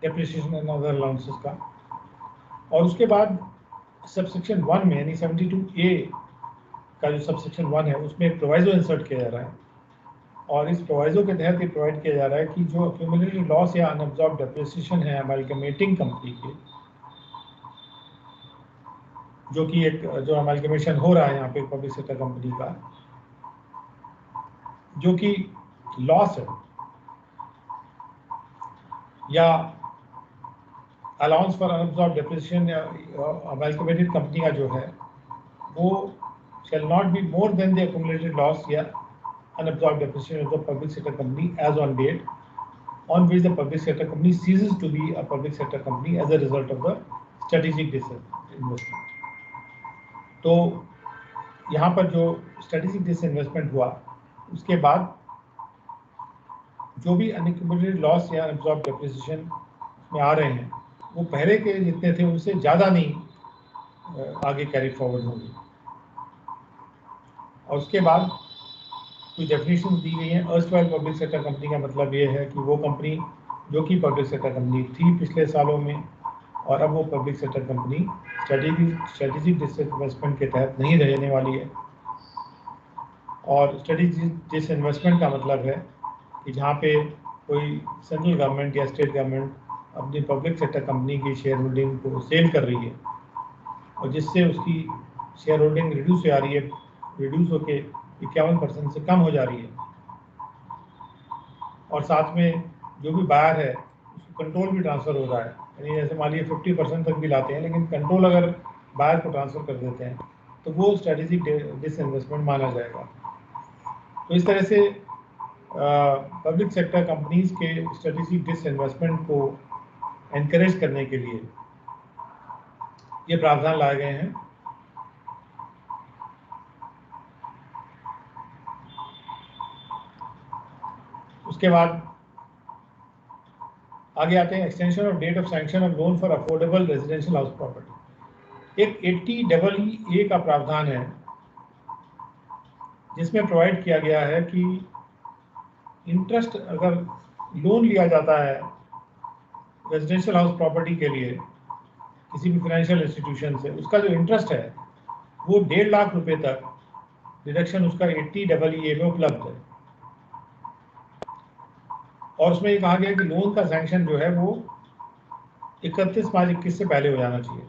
S1: डेप्रिसिएशन एंड अदर अलाउंसेस का। और उसके बाद सबसेक्शन 1 में यानी 72A का जो सबसेक्शन 1 है उसमें एक प्रोवाइजो इंसर्ट किया जा रहा है, और इस प्रोवाइजो के तहत ये प्रोवाइड किया जा रहा है कि जो एक्यूमुलेटेड लॉस या अनअब्जॉर्ब डेप्रिसिएशन है अमेलगमेटिंग कंपनी के, जो कि एक जो अमेलगमेशन हो रहा है यहाँ पे पब्लिक सेक्टर कंपनी का, जो कि लॉस है या अलाउंस फॉर अनअब्जॉर्ब डेप्रिसिएशन या अमेलगमेटेड कंपनी का जो है वो shall not be more than the accumulated loss या unabsorbed depreciation of the public sector company as on date on which the public sector company ceases to be a public sector company as a result of the strategic disinvestment। तो यहाँ पर जो strategic disinvestment हुआ उसके बाद जो भी unaccumulated loss या unabsorbed depreciation में आ रहे हैं वो पहले के जितने थे उनसे ज़्यादा नहीं आगे कैरी फॉरवर्ड होंगे। और उसके बाद कुछ डेफिनेशन दी गई हैं। अर्स्टवाइल पब्लिक सेक्टर कंपनी का मतलब ये है कि वो कंपनी जो कि पब्लिक सेक्टर कंपनी थी पिछले सालों में, और अब वो public sector company strategic disinvestment के तहत नहीं रहने वाली है। और स्ट्रेटेजिक डिसइन्वेस्टमेंट का मतलब है कि जहाँ पे कोई सेंट्रल गवर्नमेंट या स्टेट गवर्नमेंट अपनी पब्लिक सेक्टर कंपनी की शेयर होल्डिंग को सेल कर रही है और जिससे उसकी शेयर होल्डिंग रिड्यूस हो रही है, रिड्यूस होके 51% से कम हो जा रही है, और साथ में जो भी बायर है उसको कंट्रोल भी ट्रांसफ़र हो रहा है, यानी जैसे मान लीजिए 50% तक भी लाते हैं लेकिन कंट्रोल अगर बायर को ट्रांसफ़र कर देते हैं तो वो स्ट्रेटेजिक डिसइन्वेस्टमेंट माना जाएगा। तो इस तरह से पब्लिक सेक्टर कंपनीज के स्ट्रेटेजिक डिसइन्वेस्टमेंट को एनकरेज करने के लिए ये प्रावधान लाए गए हैं। उसके बाद आगे आते हैं extension of date of sanction of loan for affordable residential house property. एक 80EE का प्रावधान है जिसमें प्रोवाइड किया गया है कि इंटरेस्ट अगर लोन लिया जाता है रेजिडेंशियल हाउस प्रॉपर्टी के लिए किसी भी फाइनेंशियल इंस्टीट्यूशन से, उसका जो इंटरेस्ट है वो 1.5 लाख रुपए तक डिडक्शन उसका 80EE में उपलब्ध है। और उसमें ये कहा गया कि लोन का सैंक्शन जो है वो 31 मार्च 21 से पहले हो जाना चाहिए।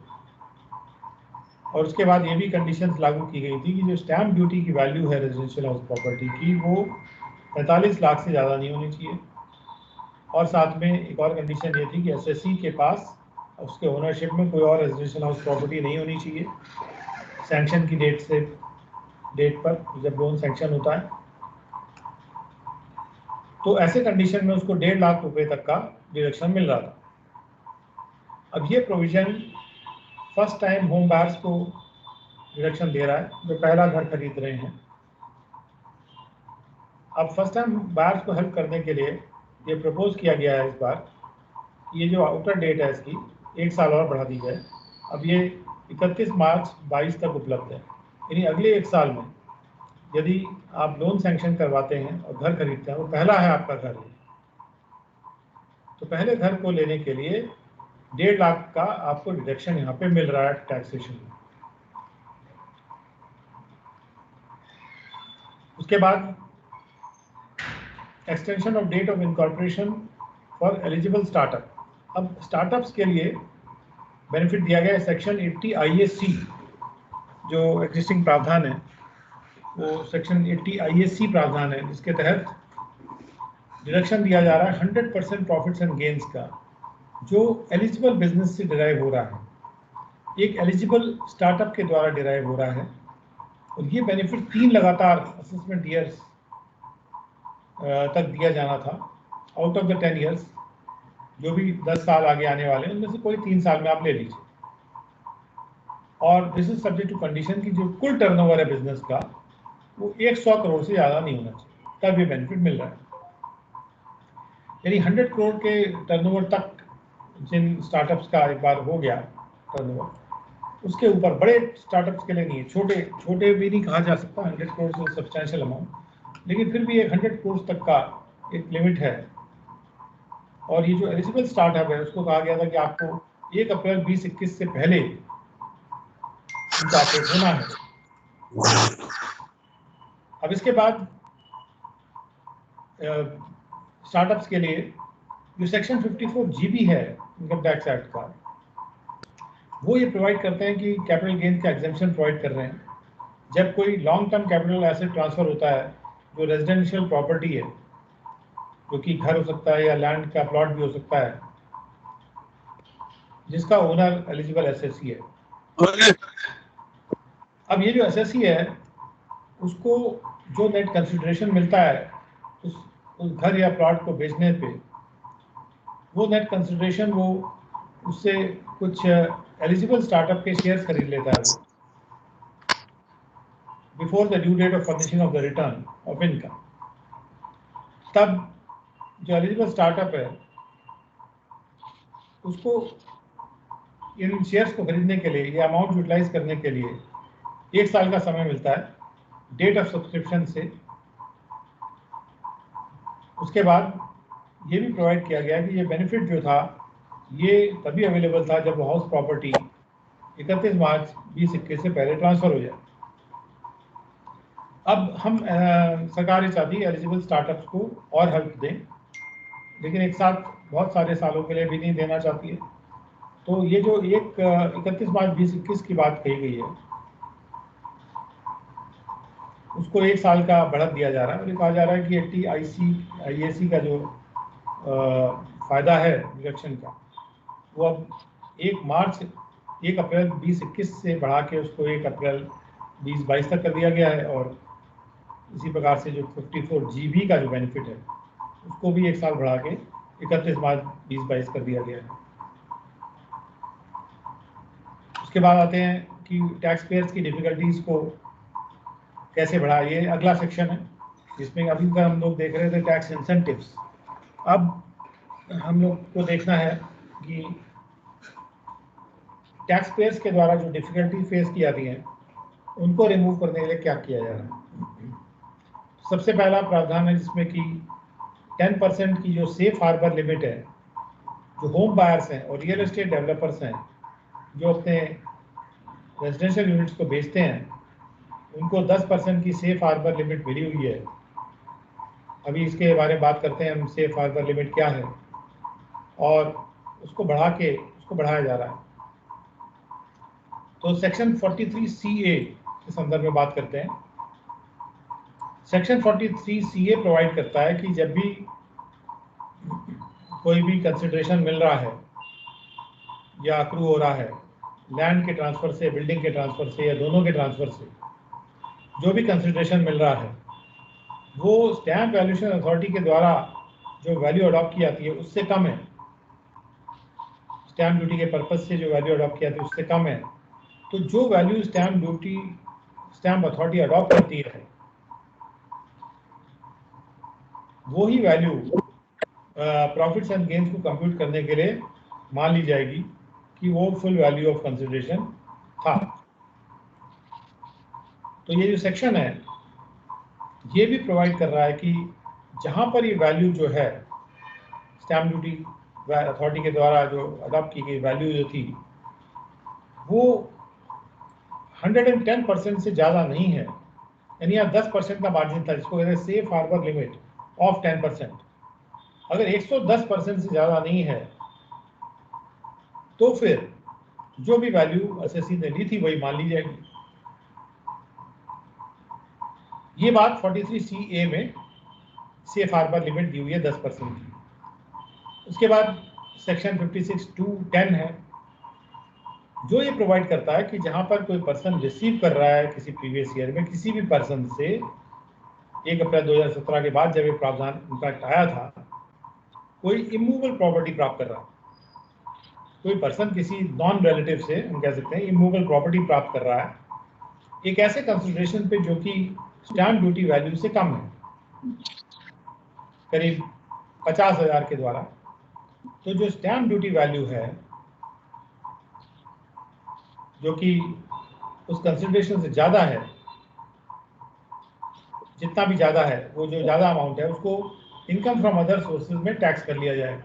S1: और उसके बाद ये भी कंडीशंस लागू की गई थी कि जो स्टैम्प ड्यूटी की वैल्यू है रेजिडेंशियल हाउस प्रॉपर्टी की वो 45 लाख से ज़्यादा नहीं होनी चाहिए। और साथ में एक और कंडीशन ये थी कि एसएससी के पास उसके ओनरशिप में कोई और रेजिडेंशियल हाउस प्रॉपर्टी नहीं होनी चाहिए सैंक्शन की डेट पर जब लोन सैंक्शन होता है। तो ऐसे कंडीशन में उसको 1.5 लाख रुपए तक का डिडक्शन मिल रहा था। अब ये provision first time home buyers को डिडक्शन दे रहा है जो पहला घर खरीद रहे हैं। अब फर्स्ट टाइम बायर्स को हेल्प करने के लिए ये प्रपोज किया गया है इस बार, ये जो आउटर डेट है इसकी 1 साल और बढ़ा दी जाए। अब ये 31 मार्च 22 तक उपलब्ध है, यानी अगले 1 साल में यदि आप लोन सैंक्शन करवाते हैं और घर खरीदते हैं, वो पहला है आपका घर, तो पहले घर को लेने के लिए 1.5 लाख का आपको डिडक्शन यहाँ पे मिल रहा है टैक्सेशन में। उसके बाद extension of date of incorporation for eligible startup. अब स्टार्टअप्स के लिए बेनिफिट दिया गया है सेक्शन 80 IAC जो एग्जिस्टिंग प्रावधान है, वो सेक्शन 80 IAC प्रावधान है जिसके तहत डिडक्शन दिया जा रहा है 100% प्रॉफिट्स एंड गेन्स का जो एलिजिबल बिजनेस से डिराइव हो रहा है, एक एलिजिबल स्टार्टअप के द्वारा डिराइव हो रहा है। और ये बेनिफिट 3 लगातार असेसमेंट ईयर्स तक दिया जाना था। आउट ऑफ द 10 ईयर्स जो भी 10 साल आगे आने वाले हैं उनमें से कोई 3 साल में आप ले लीजिए। और this is subject to condition कि जो कुल टर्नओवर है बिजनेस का वो 100 करोड़ से ज़्यादा नहीं होना चाहिए, तब ये बेनिफिट मिल रहा है। यानी 100 करोड़ के टर्नओवर तक जिन स्टार्टअप्स का एक बार हो गया टर्नओवर, उसके ऊपर बड़े स्टार्टअप्स के लिए नहीं है, छोटे भी नहीं कहा जा सकता, 100 करोड़ से सब्सटैंशियल अमाउंट, लेकिन फिर भी एक 100 करोड़ तक का एक लिमिट है। और ये जो एलिजिबल स्टार्टअप है उसको कहा गया था कि आपको 1 अप्रैल 2021 से पहले इनका ऑपरेट होना है। अब इसके बाद स्टार्टअप्स के लिए जो सेक्शन 54GB है इनकम टैक्स एक्ट का, वो ये प्रोवाइड करते हैं कि कैपिटल गेन का एग्जेम्पशन प्रोवाइड कर रहे हैं जब कोई long term capital asset transfer होता है जो रेजिडेंशियल प्रॉपर्टी है, जो कि घर हो सकता है या लैंड का प्लॉट भी हो सकता है, जिसका ओनर एलिजिबल एसएससी है। अब ये जो एसएससी है उसको जो नेट कंसिडरेशन मिलता है उस घर या प्लॉट को बेचने पे, वो नेट कंसिडरेशन वो उससे कुछ एलिजिबल स्टार्टअप के शेयर्स खरीद लेता है वो before the due date of furnishing of the return of income. तब जो एलिजिबल स्टार्टअप है उसको इन शेयर्स को खरीदने के लिए या अमाउंट यूटिलाइज करने के लिए 1 साल का समय मिलता है डेट ऑफ सब्सक्रिप्शन से। उसके बाद ये भी प्रोवाइड किया गया कि ये बेनिफिट जो था ये तभी अवेलेबल था जब हाउस प्रॉपर्टी 31 मार्च 2021 से पहले ट्रांसफर हो जाए। अब हम सरकार ये चाहती है एलिजिबल स्टार्टअप्स को और हेल्प दें, लेकिन एक साथ बहुत सारे सालों के लिए भी नहीं देना चाहती है। तो ये जो 31 मार्च 2021 की बात कही गई है उसको 1 साल का बढ़त दिया जा रहा है और ये कहा जा रहा है कि 80 IAC का जो फ़ायदा है डिडक्शन का वो अब 1 अप्रैल 2021 से बढ़ा के उसको 1 अप्रैल 2022 तक कर दिया गया है। और इसी प्रकार से जो 54GB का जो बेनिफिट है उसको भी 1 साल बढ़ा के 31 मार्च 2022 कर दिया गया है। उसके बाद आते हैं कि टैक्स पेयर्स की डिफिकल्टीज को कैसे बढ़ा, ये अगला सेक्शन है जिसमें अभी तक हम लोग देख रहे थे टैक्स इंसेंटिव्स। अब हम लोग को देखना है कि टैक्स पेयर्स के द्वारा जो डिफिकल्टी फेस की जाती हैं उनको रिमूव करने के लिए क्या किया जा रहा है। सबसे पहला प्रावधान है जिसमें कि 10% की जो सेफ हार्बर लिमिट है, जो होम बायर्स हैं और रियल एस्टेट डेवलपर्स हैं जो अपने रेजिडेंशियल यूनिट्स को बेचते हैं उनको 10% की सेफ हार्बर लिमिट मिली हुई है। अभी इसके बारे में बात करते हैं हम, सेफ हार्बर लिमिट क्या है और उसको बढ़ाया जा रहा है। तो सेक्शन 43CA के संदर्भ में बात करते हैं। सेक्शन 43CA प्रोवाइड करता है कि जब भी कोई भी कंसिडरेशन मिल रहा है या अक्रू हो रहा है लैंड के ट्रांसफ़र से, बिल्डिंग के ट्रांसफ़र से या दोनों के ट्रांसफ़र से, जो भी कंसिडरेशन मिल रहा है वो स्टैम्प वैल्यूएशन अथॉरिटी के द्वारा जो वैल्यू अडॉप्ट की जाती है उससे कम है, स्टैम्प ड्यूटी के पर्पज से जो वैल्यू अडॉप्ट की जाती है उससे कम है। तो जो वैल्यू स्टैम्प अथॉरिटी अडॉप्ट करती है वो ही वैल्यू प्रॉफिट्स एंड गेन्स को कंप्यूट करने के लिए मान ली जाएगी कि वो फुल वैल्यू ऑफ कंसिडरेशन था। तो ये जो सेक्शन है ये भी प्रोवाइड कर रहा है कि जहाँ पर ये वैल्यू जो है स्टैम्प ड्यूटी अथॉरिटी के द्वारा जो अडॉप्ट की गई वैल्यू जो थी वो 110% से ज़्यादा नहीं है, यानी यहाँ 10% का मार्जिन था जिसको कहते हैं सेफ हार्बर लिमिट ऑफ 10%। अगर 110% से ज़्यादा नहीं है तो फिर जो भी वैल्यू एसएससी ने ली थी वही मान ली जाएगी। ये बात 43CA में सेफ हार्बर लिमिट दी हुई है 10% की। उसके बाद सेक्शन 56(2)(10) है जो ये प्रोवाइड करता है कि जहां पर कोई पर्सन रिसीव कर रहा है किसी प्रीवियस ईयर में किसी भी पर्सन से 1 अप्रैल 2017 के बाद जब ये प्रावधान इम्पैक्ट आया था, कोई इमूवेबल प्रॉपर्टी प्राप्त कर रहा है, कोई पर्सन किसी नॉन रिलेटिव से हम कह सकते हैं इमूवेबल प्रॉपर्टी प्राप्त कर रहा है एक ऐसे कंसिडरेशन पे जो कि स्टैम्प ड्यूटी वैल्यू से कम है, करीब 50,000 के द्वारा। तो जो स्टैम्प ड्यूटी वैल्यू है जो कि उस कंसिडरेशन से ज़्यादा है, जितना भी ज़्यादा है वो जो ज़्यादा अमाउंट है उसको इनकम फ्रॉम अदर सोर्सेज में टैक्स कर लिया जाएगा।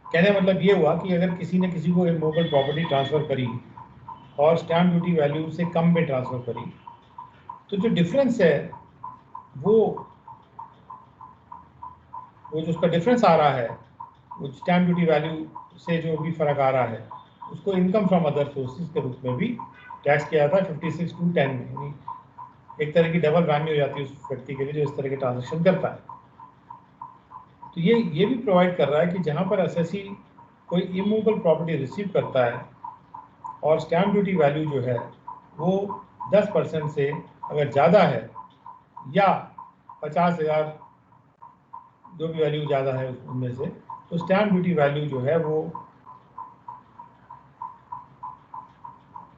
S1: कहने का मतलब ये हुआ कि अगर किसी ने किसी को इमूवेबल प्रॉपर्टी ट्रांसफ़र करी और स्टैम्प ड्यूटी वैल्यू से कम में ट्रांसफ़र करी तो जो डिफरेंस है वो जो उसका डिफरेंस आ रहा है वो स्टैम्प ड्यूटी वैल्यू से जो भी फ़र्क आ रहा है उसको इनकम फ्रॉम अदर सोर्सेज के रूप में भी टैक्स किया जाता है 56(2)(10) में। यानी एक तरह की डबल वैल्यू हो जाती है उस व्यक्ति के लिए जो इस तरह के ट्रांजेक्शन करता है। तो ये भी प्रोवाइड कर रहा है कि जहाँ पर एसएससी कोई इमूवेबल प्रॉपर्टी रिसीव करता है और स्टैम्प ड्यूटी वैल्यू जो है वो 10% से अगर ज़्यादा है या 50,000 जो भी वैल्यू ज़्यादा है उनमें से, तो स्टैम्प ड्यूटी वैल्यू जो है वो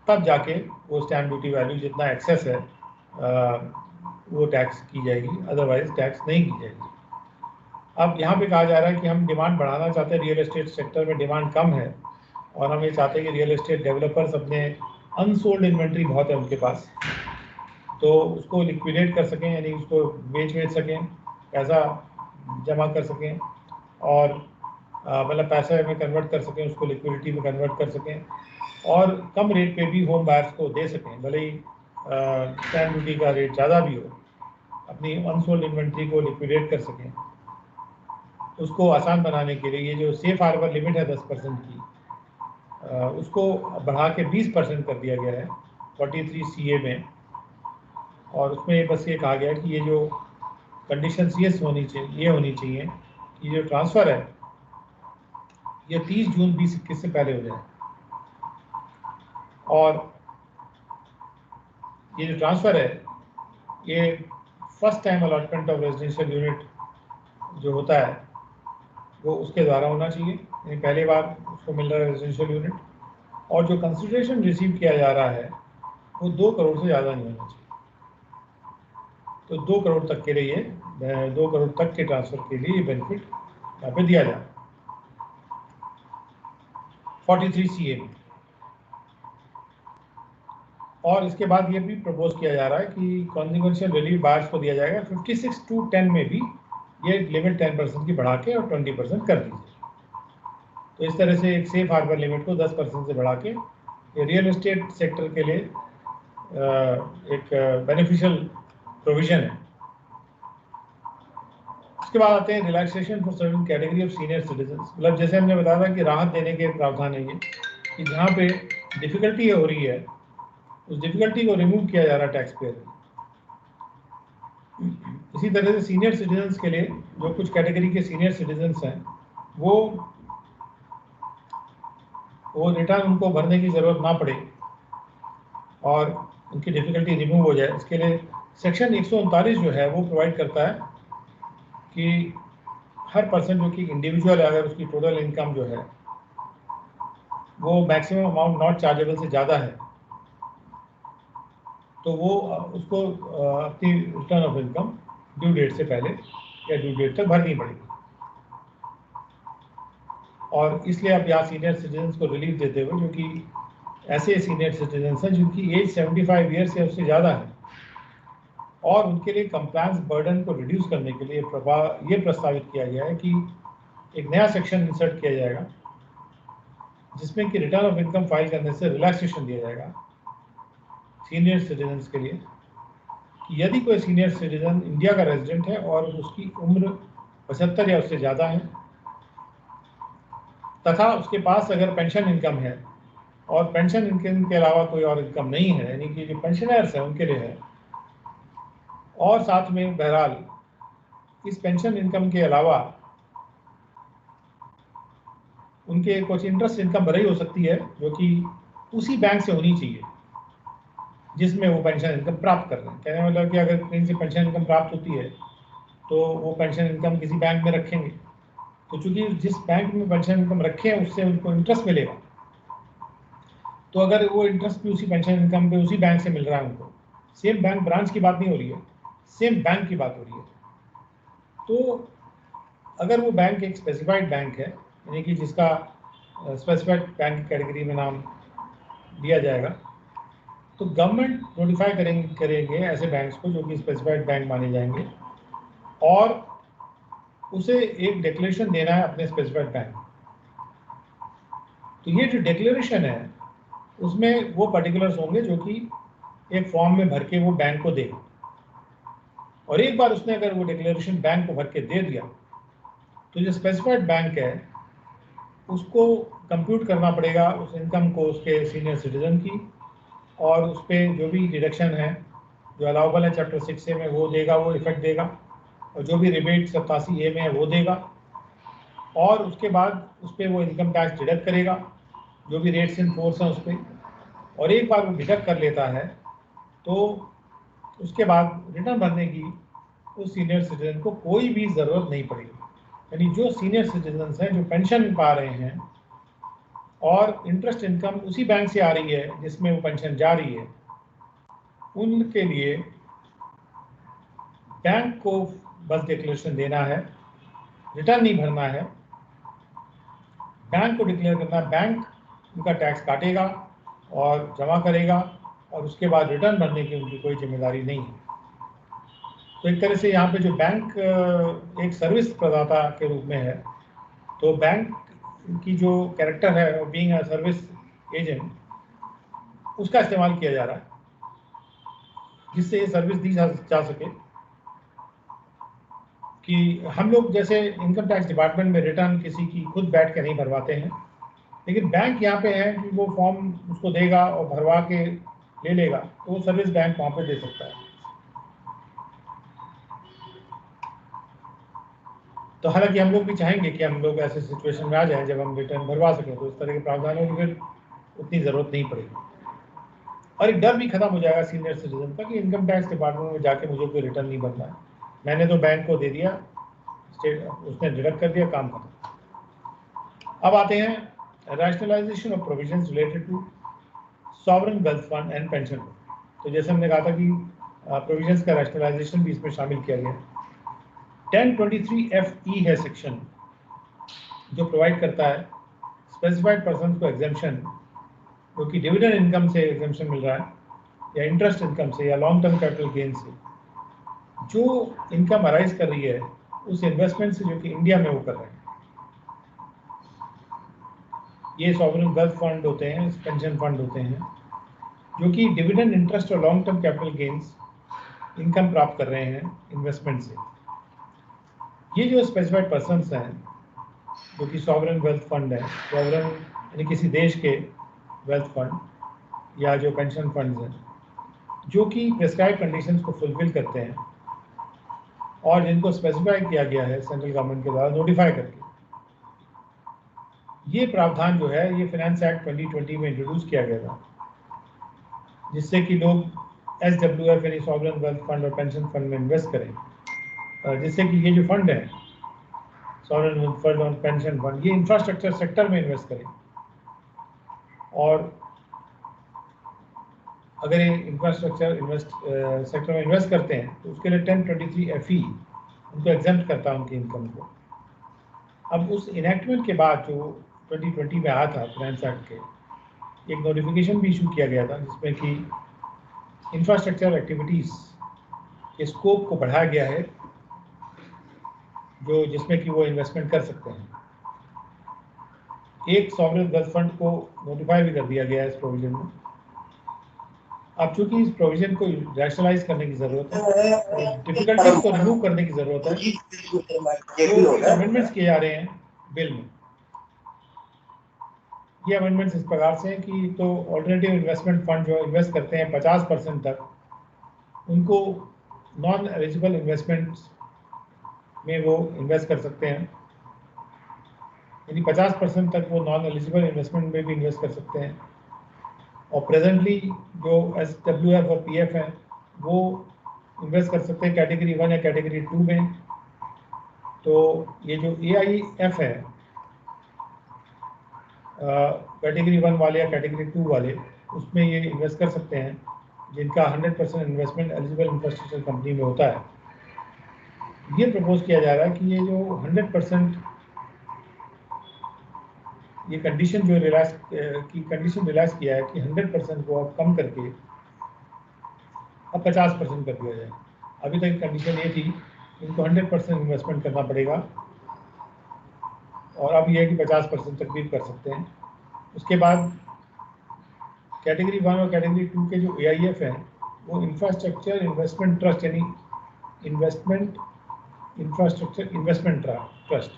S1: तब जाके वो स्टैम्प ड्यूटी वैल्यू जितना एक्सेस है वो टैक्स की जाएगी, अदरवाइज टैक्स नहीं की जाएगी। अब यहाँ पे कहा जा रहा है कि हम डिमांड बढ़ाना चाहते हैं, रियल एस्टेट सेक्टर में डिमांड कम है और हम ये चाहते हैं कि रियल एस्टेट डेवलपर्स अपने अनसोल्ड इन्वेंट्री बहुत है उनके पास, तो उसको लिक्विडेट कर सकें, यानी उसको बेच सकें, पैसा जमा कर सकें और मतलब पैसे में कन्वर्ट कर सकें, उसको लिक्विडिटी में कन्वर्ट कर सकें और कम रेट पे भी होम बायर्स को दे सकें, भले ही स्टैम्प ड्यूटी का रेट ज़्यादा भी हो, अपनी अनसोल्ड इन्वेंट्री को लिक्विडेट कर सकें। उसको आसान बनाने के लिए ये जो सेफ हार्बर लिमिट है 10% की, उसको बढ़ा के 20% कर दिया गया है 43CA में। और उसमें बस ये कहा गया है कि ये जो कंडीशन ये होनी चाहिए कि जो ट्रांसफ़र है ये 30 जून 2021 से पहले हो जाए और ये जो ट्रांसफ़र है ये first time allotment of residential unit जो होता है वो उसके द्वारा होना चाहिए, यानी पहली बार उसको मिल रहा है रेजिडेंशियल यूनिट, और जो कंसिडरेशन रिसीव किया जा रहा है वो 2 करोड़ से ज़्यादा नहीं होना चाहिए। तो 2 करोड़ तक के लिए 2 करोड़ तक के ट्रांसफ़र के लिए ये बेनिफिट यहाँ पे दिया जाए 43CA में। और इसके बाद ये भी प्रपोज किया जा रहा है कि कॉन्सिक्वेंशियल रिलीफ बायर्स को दिया जाएगा 56(2)(10) में भी ये लिमिट 10% की बढ़ा के और 20% कर दी जाए। तो इस तरह से एक सेफ हार्बर लिमिट को 10% से बढ़ा के ये रियल एस्टेट सेक्टर के लिए एक बेनिफिशियल प्रोविजन है। उसके बाद आते हैं relaxation for certain category of senior citizen. मतलब जैसे हमने बताया था कि राहत देने के प्रावधान है ये, कि जहाँ पे डिफिकल्टी हो रही है उस डिफिकल्टी को रिमूव किया जा रहा है टैक्स पेयर। इसी तरह से सीनियर सिटीजन्स के लिए जो कुछ कैटेगरी के सीनियर सिटीजन्स हैं वो रिटर्न उनको भरने की ज़रूरत ना पड़े और उनकी डिफिकल्टी रिमूव हो जाए, इसके लिए सेक्शन 139 जो है वो प्रोवाइड करता है कि हर पर्सन जो कि इंडिविजुअल है, अगर उसकी टोटल इनकम जो है वो मैक्सिमम अमाउंट नॉट चार्जेबल से ज़्यादा है तो वो उसको अपनी return of income due date से पहले या ड्यू डेट तक भरनी पड़ेगी। और इसलिए अब यहाँ सीनियर सिटीजन्स को रिलीफ देते हुए, जो कि ऐसे सीनियर सिटीजन्स हैं जिनकी एज 75 ईयर से उससे ज़्यादा है और उनके लिए कंप्लायंस बर्डन को रिड्यूस करने के लिए ये प्रस्तावित किया गया है कि एक नया सेक्शन इंसर्ट किया जाएगा जिसमें कि रिटर्न ऑफ इनकम फाइल करने से रिलैक्सेशन दिया जाएगा सीनियर सिटीजन्स के लिए, कि यदि कोई सीनियर सिटीजन इंडिया का रेजिडेंट है और उसकी उम्र 75 या उससे ज़्यादा है तथा उसके पास अगर पेंशन इनकम है और पेंशन इनकम के अलावा कोई और इनकम नहीं है, यानी कि जो पेंशनर्स हैं उनके लिए है, और साथ में बहरहाल इस पेंशन इनकम के अलावा उनके कुछ इंटरेस्ट इनकम भरी हो सकती है जो कि उसी बैंक से होनी चाहिए जिसमें वो पेंशन इनकम प्राप्त कर रहे हैं। कहने मतलब कि अगर कहीं से पेंशन इनकम प्राप्त होती है तो वो पेंशन इनकम किसी बैंक में रखेंगे, तो चूंकि जिस बैंक में पेंशन इनकम रखे हैं उससे उनको इंटरेस्ट मिलेगा, तो अगर वो इंटरेस्ट भी उसी पेंशन इनकम पे उसी बैंक से मिल रहा है उनको, सेम बैंक ब्रांच की बात नहीं हो रही है, सेम बैंक की बात हो रही है, तो अगर वो बैंक एक स्पेसिफाइड बैंक है, यानी कि जिसका स्पेसिफाइड बैंक कैटेगरी में नाम दिया जाएगा, तो गवर्नमेंट नोटिफाई करेंगे ऐसे बैंक्स को जो कि स्पेसिफाइड बैंक माने जाएंगे और उसे एक डिक्लेरेशन देना है अपने स्पेसिफाइड बैंक। तो ये जो डिक्लेरेशन है उसमें वो पर्टिकुलर्स होंगे जो कि एक फॉर्म में भर के वो बैंक को देगा, और एक बार उसने अगर वो डिक्लेरेशन बैंक को भर के दे दिया तो जो स्पेसिफाइड बैंक है उसको कंप्यूट करना पड़ेगा उस इनकम को उसके सीनियर सिटीजन की, और उस पर जो भी डिडक्शन है जो अलाउबल है चैप्टर 6A में वो देगा, वो इफेक्ट देगा, और जो भी रिबेट 87A में है वो देगा, और उसके बाद उस पर वो इनकम टैक्स डिडक्ट करेगा जो भी रेट्स इन फोर्स हैं उस पर, और एक बार वो डिडक्ट कर लेता है तो उसके बाद रिटर्न भरने की उस सीनियर सिटीजन को कोई भी ज़रूरत नहीं पड़ेगी। यानी जो सीनियर सिटीजन्स हैं जो पेंशन पा रहे हैं और इंटरेस्ट इनकम उसी बैंक से आ रही है जिसमें वो पेंशन जा रही है, उनके लिए बैंक को बस डिक्लेरेशन देना है, रिटर्न नहीं भरना है, बैंक को डिक्लेयर करना है, बैंक उनका टैक्स काटेगा और जमा करेगा, और उसके बाद रिटर्न भरने की उनकी कोई जिम्मेदारी नहीं है। तो एक तरह से यहाँ पे जो बैंक एक सर्विस प्रदाता के रूप में है, तो बैंक की जो कैरेक्टर है बीइंग अ सर्विस एजेंट, उसका इस्तेमाल किया जा रहा है जिससे ये सर्विस दी जा सके। कि हम लोग जैसे इनकम टैक्स डिपार्टमेंट में रिटर्न किसी की खुद बैठ के नहीं भरवाते हैं, लेकिन बैंक यहाँ पे है कि वो फॉर्म उसको देगा और भरवा के ले लेगा, तो वो सर्विस बैंक वहाँ पे दे सकता है। तो हालांकि हम लोग भी चाहेंगे कि हम लोग ऐसे सिचुएशन में आ जाएं जब हम रिटर्न भरवा सकें, तो इस तरह के प्रावधानों की फिर उतनी ज़रूरत नहीं पड़ेगी, और एक डर भी खत्म हो जाएगा सीनियर सिटीजन का कि इनकम टैक्स डिपार्टमेंट में जाके मुझे कोई रिटर्न नहीं भरना है, मैंने तो बैंक को दे दिया, उसने डिडक्ट कर दिया, काम खत्म। अब आते हैं rationalisation of provisions related to sovereign wealth fund and pension. तो जैसे हमने कहा था कि प्रोविजंस का रैशनलाइजेशन भी इसमें शामिल किया गया। 1023FE है सेक्शन जो प्रोवाइड करता है स्पेसिफाइड पर्सन को एग्जेम्पशन, जो कि डिविडेंड इनकम से एग्जेम्पशन मिल रहा है या इंटरेस्ट इनकम से या लॉन्ग टर्म कैपिटल गेन से, जो इनकम अराइज कर रही है उस इन्वेस्टमेंट से जो कि इंडिया में वो कर रहे हैं। ये सॉवरेन वेल्थ फंड होते हैं, पेंशन फंड होते हैं, जो कि डिविडेंड इंटरेस्ट और long term capital gains income प्राप्त कर रहे हैं इन्वेस्टमेंट से। ये जो स्पेसिफाइड पर्सन्स हैं जो कि सॉवरेन वेल्थ फंड है, सॉवरेन यानी किसी देश के वेल्थ फंड या जो पेंशन फंड्स हैं, जो कि प्रेस्क्राइब कंडीशंस को फुलफिल करते हैं और जिनको स्पेसिफाई किया गया है सेंट्रल गवर्नमेंट के द्वारा नोटिफाई करके। ये प्रावधान जो है ये फाइनेंस एक्ट 2020 में इंट्रोड्यूस किया गया था, जिससे कि लोग SWF यानी सॉवरेन वेल्थ फंड और पेंशन फंड में इन्वेस्ट करें, जिससे कि ये जो फंड है सॉवरेन वेल्थ फंड और पेंशन फंड, ये इंफ्रास्ट्रक्चर सेक्टर में इन्वेस्ट करें। और अगर ये इंफ्रास्ट्रक्चर सेक्टर में इन्वेस्ट करते हैं तो उसके लिए 1023 FE उनको एग्जेम्प्ट करता है उनकी इनकम को। अब उस इनेक्टमेंट के बाद जो 2020 में आया था फाइनेंस एक्ट के, एक नोटिफिकेशन भी इशू किया गया था जिसमें कि इंफ्रास्ट्रक्चर एक्टिविटीज़ के स्कोप को बढ़ाया गया है, जो जिसमें कि वो इन्वेस्टमेंट कर सकते हैं। एक सॉवरेन वेल्थ फंड को नोटिफाई भी कर दिया गया है इस प्रोविजन में। अब चूंकि इस प्रोविजन को रैशनलाइज करने की ज़रूरत है, डिफिकल्टीज को रिमूव करने की ज़रूरत है, तो अमेंडमेंट्स किए जा रहे हैं बिल में। ये अमेंडमेंट्स इस प्रकार से हैं कि तो ऑल्टरनेटिव इन्वेस्टमेंट फंड जो इन्वेस्ट करते हैं 50% तक, उनको नॉन एलिजिबल इन्वेस्टमेंट्स में वो इन्वेस्ट कर सकते हैं, यानी 50% तक वो नॉन एलिजिबल इन्वेस्टमेंट में भी इन्वेस्ट कर सकते हैं। और प्रेजेंटली जो SWF और PF हैं वो इन्वेस्ट कर सकते हैं कैटेगरी 1 या कैटेगरी 2 में। तो ये जो AIF है कैटेगरी 1 वाले या कैटेगरी 2 वाले, उसमें ये इन्वेस्ट कर सकते हैं जिनका 100% इन्वेस्टमेंट एलिजिबल इंफ्रास्ट्रक्चर कंपनी में होता है। ये प्रपोज किया जा रहा है कि ये जो 100% ये कंडीशन जो रिलैक्स किया है कि 100% को अब कम करके अब 50% कर दिया जाए। अभी तक कंडीशन ये थी इनको 100% इन्वेस्टमेंट करना पड़ेगा, और अब ये है कि 50% तक भी कर सकते हैं। उसके बाद कैटेगरी 1 और कैटेगरी 2 के जो AIF हैं वो इंफ्रास्ट्रक्चर इन्वेस्टमेंट ट्रस्ट यानी इंफ्रास्ट्रक्चर इन्वेस्टमेंट ट्रस्ट,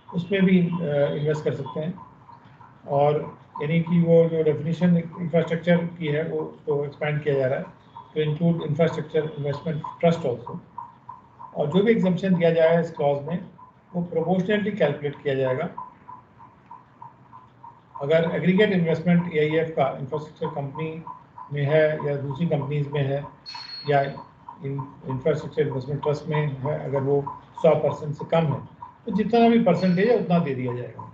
S1: उसमें भी इन्वेस्ट कर सकते हैं। और यानी कि वो जो डेफिनेशन इंफ्रास्ट्रक्चर की है वो उसको एक्सपैंड किया जा रहा है to include infrastructure investment trust also। और जो भी एग्जम्पशन दिया जाएगा इस क्लॉज में वो प्रोपोर्शनली कैलकुलेट किया जाएगा। अगर एग्रीगेट इन्वेस्टमेंट AIF का इंफ्रास्ट्रक्चर कंपनी में है या दूसरी कंपनीज में है या इंफ्रास्ट्रक्चर इन्वेस्टमेंट ट्रस्ट में है, अगर वो 100% से कम है तो जितना भी परसेंटेज है उतना दे दिया जाएगा।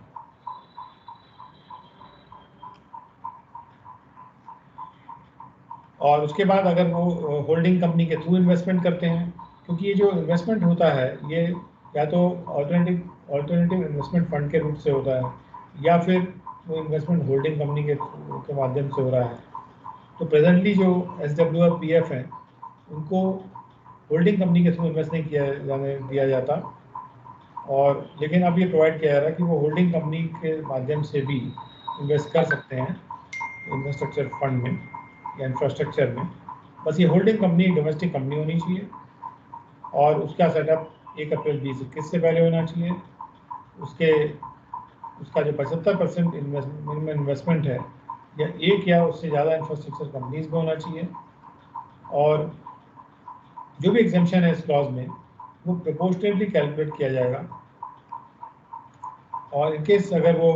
S1: और उसके बाद अगर वो होल्डिंग कंपनी के थ्रू इन्वेस्टमेंट करते हैं, क्योंकि ये जो इन्वेस्टमेंट होता है ये या तो ऑल्टरनेटिव इन्वेस्टमेंट फंड के रूप से होता है या फिर वो इन्वेस्टमेंट होल्डिंग कंपनी के माध्यम से हो रहा है। तो प्रेजेंटली जो SWF PF हैं उनको होल्डिंग कंपनी के थ्रू इन्वेस्ट नहीं दिया जाता, और लेकिन अब ये प्रोवाइड किया जा रहा है कि वो होल्डिंग कंपनी के माध्यम से भी इन्वेस्ट कर सकते हैं इंफ्रास्ट्रक्चर फंड में या इंफ्रास्ट्रक्चर में। बस ये होल्डिंग कंपनी डोमेस्टिक कंपनी होनी चाहिए और उसका सेटअप 1 अप्रैल 2021 से पहले होना चाहिए। उसका जो 75% मिनिमम इन्वेस्टमेंट है या एक या उससे ज़्यादा इंफ्रास्ट्रक्चर कंपनीज में होना चाहिए। और जो भी एग्जेम्पशन है इस क्लॉज में वो प्रोपोर्शनली कैलकुलेट किया जाएगा, और इनकेस अगर वो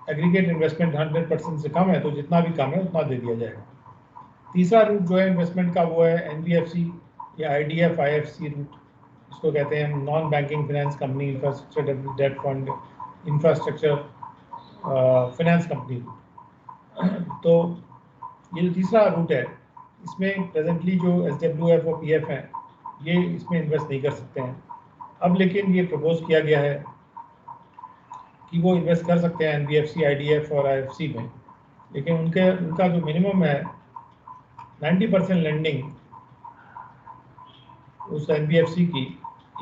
S1: एग्रीगेट इन्वेस्टमेंट 100% से कम है तो जितना भी कम है उतना दे दिया जाएगा। तीसरा रूट जो है इन्वेस्टमेंट का वो है NBFC या IDF IFC रूट, इसको कहते हैं non banking finance company infrastructure debt fund infrastructure finance company. तो ये जो तीसरा रूट है इसमें प्रेजेंटली जो SWF और PF हैं ये इसमें इन्वेस्ट नहीं कर सकते हैं। अब लेकिन ये प्रपोज किया गया है कि वो इन्वेस्ट कर सकते हैं NBFC IDF और IFC में, लेकिन उनका जो मिनिमम है 90% लेंडिंग उस NBFC की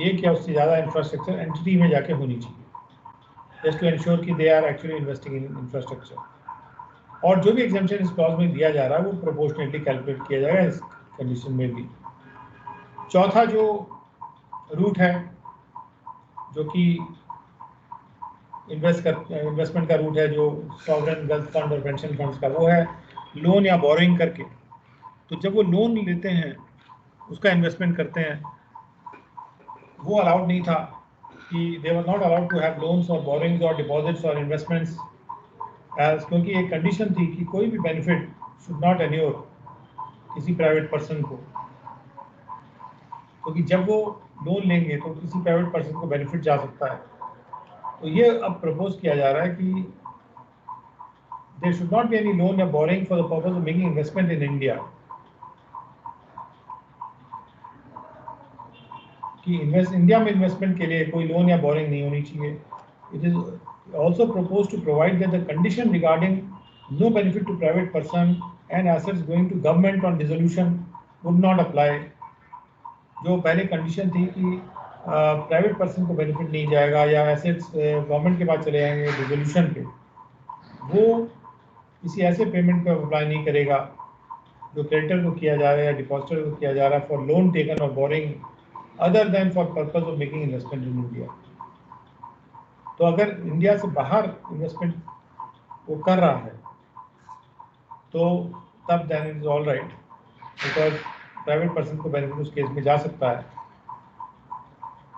S1: एक या उससे ज़्यादा इंफ्रास्ट्रक्चर एंटिटी में जाके होनी चाहिए। जस्ट टू इंश्योर कि they are actually investing in infrastructure. और जो भी एग्जाम्पशन इस क्लॉज में दिया जा रहा है वो प्रोपोर्शनेटली कैलकुलेट किया जाएगा इस कंडीशन में भी। चौथा जो रूट है जो कि इन्वेस्टमेंट का रूट है, जो सॉवरेन वेल्थ फंड और पेंशन फंड्स का, वो है लोन या बोरोइंग करके। तो जब वो लोन लेते हैं, उसका इन्वेस्टमेंट करते हैं, वो अलाउड नहीं था कि they were not allowed to have loans और बोरोइंग्स और डिपॉजिट्स और इन्वेस्टमेंट्स एज, क्योंकि एक कंडीशन थी कि कोई भी बेनिफिट शुड नॉट एन्योर किसी प्राइवेट पर्सन को, क्योंकि जब वो लोन लेंगे तो किसी प्राइवेट पर्सन को बेनिफिट जा सकता है। तो ये अब प्रपोज किया जा रहा है कि there should not be any loan or borrowing for the purpose of making investment in India. कि इंडिया में इन्वेस्टमेंट के लिए कोई लोन या बोरिंग नहीं होनी चाहिए। It is also propose to provide that the condition regarding no benefit to private person and assets going to government on dissolution would not apply. जो पहले कंडीशन थी कि प्राइवेट पर्सन को बेनिफिट नहीं जाएगा या एसेट्स गवर्नमेंट के पास चले जाएंगे डिसोल्यूशन पे, वो किसी ऐसे पेमेंट पर अप्लाई नहीं करेगा जो क्रेडिटर को किया जा रहा है या डिपॉजिटर को किया जा रहा है फॉर लोन टेकन और boring other than for purpose of making investment in India. तो अगर इंडिया से बाहर इन्वेस्टमेंट वो कर रहा है तो तब then it is all right, because private person को बेनिफिट उस केस में जा सकता है।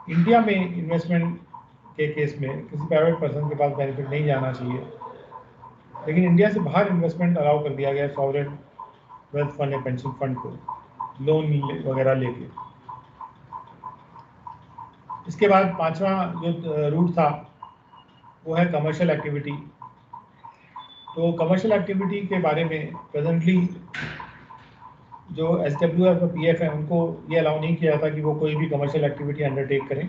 S1: इंडिया में इन्वेस्टमेंट के केस में किसी प्राइवेट पर्सन के पास बेनिफिट नहीं जाना चाहिए, लेकिन इंडिया से बाहर इन्वेस्टमेंट अलाउ कर दिया गया सॉवरेन वेल्थ फंड या पेंशन फंड को लोन वगैरह लेके। इसके बाद पांचवा जो रूट था वो है कमर्शियल एक्टिविटी। तो कमर्शियल एक्टिविटी के बारे में प्रेजेंटली जो SWF और PF है उनको ये अलाउ नहीं किया था कि वो कोई भी कमर्शियल एक्टिविटी अंडरटेक करें,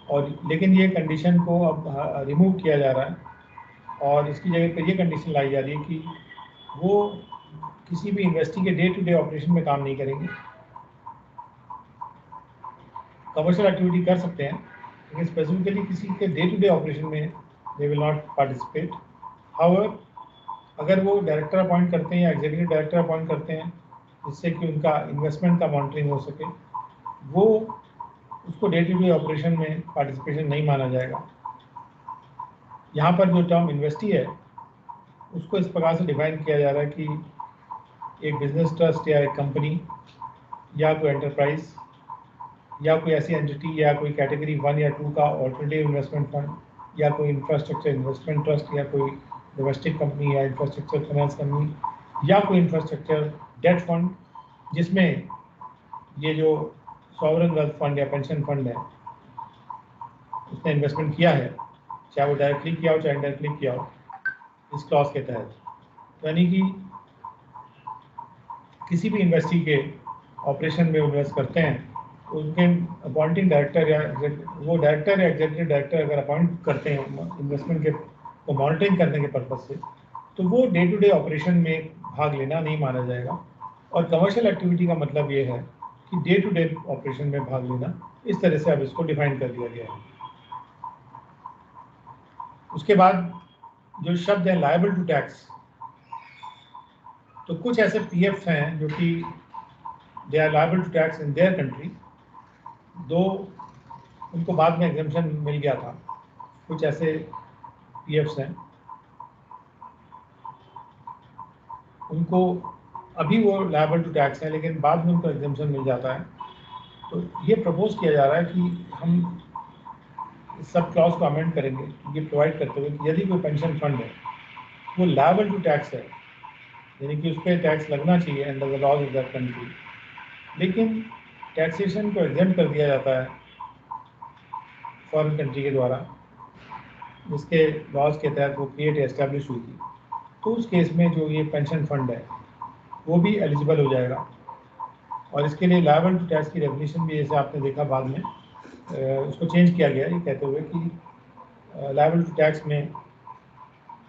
S1: और लेकिन ये कंडीशन को अब रिमूव किया जा रहा है और इसकी जगह पर ये कंडीशन लाई जा रही है कि वो किसी भी इन्वेस्टी के डे टू डे ऑपरेशन में काम नहीं करेंगे। कमर्शियल एक्टिविटी कर सकते हैं लेकिन स्पेसिफिकली किसी के डे टू डे ऑपरेशन में they will not participate. However अगर वो डायरेक्टर अपॉइंट करते हैं या एग्जीक्यूटिव डायरेक्टर अपॉइंट करते हैं जिससे कि उनका इन्वेस्टमेंट का मॉनिटरिंग हो सके, वो उसको डे टू डे ऑपरेशन में पार्टिसिपेशन नहीं माना जाएगा। यहाँ पर जो टर्म इन्वेस्टी है उसको इस प्रकार से डिफाइन किया जा रहा है कि एक बिजनेस ट्रस्ट या एक कंपनी या कोई एंटरप्राइज या कोई ऐसी एंटिटी या कोई कैटेगरी 1 या 2 का ऑल्टरनेटिव इन्वेस्टमेंट फंड या कोई इंफ्रास्ट्रक्चर इन्वेस्टमेंट ट्रस्ट या कोई डोमेस्टिक कंपनी या इंफ्रास्ट्रक्चर फाइनेंस कंपनी या कोई इंफ्रास्ट्रक्चर डेट फंड जिसमें ये जो सॉवरेन वेल्थ फंड या पेंशन फंड है उसने इन्वेस्टमेंट किया है, चाहे वो डायरेक्टली किया हो चाहे इनडायरेक्टली किया हो, इस क्लॉज के तहत। यानी कि किसी भी इन्वेस्टी के ऑपरेशन में इन्वेस्ट करते हैं उनके अपॉइंटिंग डायरेक्टर या वो डायरेक्टर या एग्जीक्यूटिव डायरेक्टर अगर अपॉइंट करते हैं इन्वेस्टमेंट के को मॉनिटरिंग करने के पर्पज से, तो वो डे टू डे ऑपरेशन में भाग लेना नहीं माना जाएगा। और कमर्शियल एक्टिविटी का मतलब ये है कि डे टू डे ऑपरेशन में भाग लेना। इस तरह से अब इसको डिफाइन कर दिया गया है। उसके बाद जो शब्द है लायबल टू टैक्स, तो कुछ ऐसे PF हैं जो कि they are liable to tax in their country, दो उनको बाद में एग्जेम्पशन मिल गया था। कुछ ऐसे PFs हैं उनको अभी वो लायबल टू टैक्स है लेकिन बाद में उनको एग्जेम्पशन मिल जाता है। तो ये प्रपोज किया जा रहा है कि हम इस सब क्लॉज को अमेंड करेंगे ये प्रोवाइड करते हुए कि यदि कोई पेंशन फंड है वो लायबल टू टैक्स है, यानी कि उस पर टैक्स लगना चाहिए under the laws of that country, लेकिन टैक्सेशन को एग्जेम्प्ट कर दिया जाता है फॉरेन कंट्री के द्वारा जिसके लॉज के तहत वो क्रिएट एस्टैब्लिश हुई थी, तो उस केस में जो ये पेंशन फंड है वो भी एलिजिबल हो जाएगा। और इसके लिए लायबल टू टैक्स की डेफिनेशन भी जैसे आपने देखा बाद में उसको चेंज किया गया ये कहते हुए कि लायबल टू टैक्स में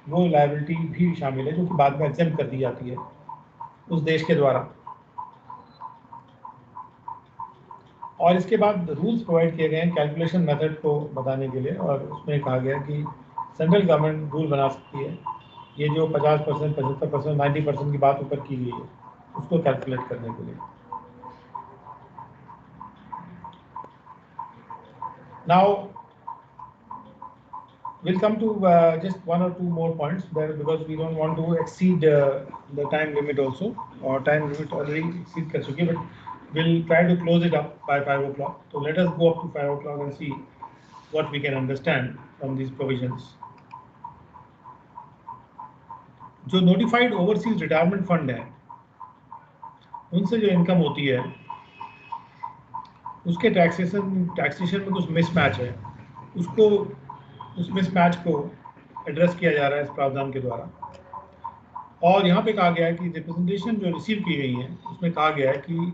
S1: वो लायबिलिटी भी शामिल है जो कि बाद में एग्जेम्प्ट कर दी जाती है उस देश के द्वारा। और इसके बाद रूल्स प्रोवाइड किए गए हैं कैलकुलेशन मेथड को बताने के लिए, और उसमें कहा गया कि सेंट्रल गवर्नमेंट रूल बना सकती है ये जो 50%, 75%, 90% की बात ऊपर की गई है उसको कैलकुलेट करने के लिए। Now we'll come to just one or two more points there, because we don't want to exceed the time limit also, or time limit already exceed kar chuki, but we'll try to close it up by 5 o'clock. So let us go up to 5 o'clock and see what we can understand from these provisions. जो notified overseas retirement fund है उनसे जो income होती है उसके taxation में कुछ mismatch है, उसको उस मिसमैच को एड्रेस किया जा रहा है इस प्रावधान के द्वारा। और यहाँ पे कहा गया है कि रिप्रेजेंटेशन जो रिसीव की गई है उसमें कहा गया है कि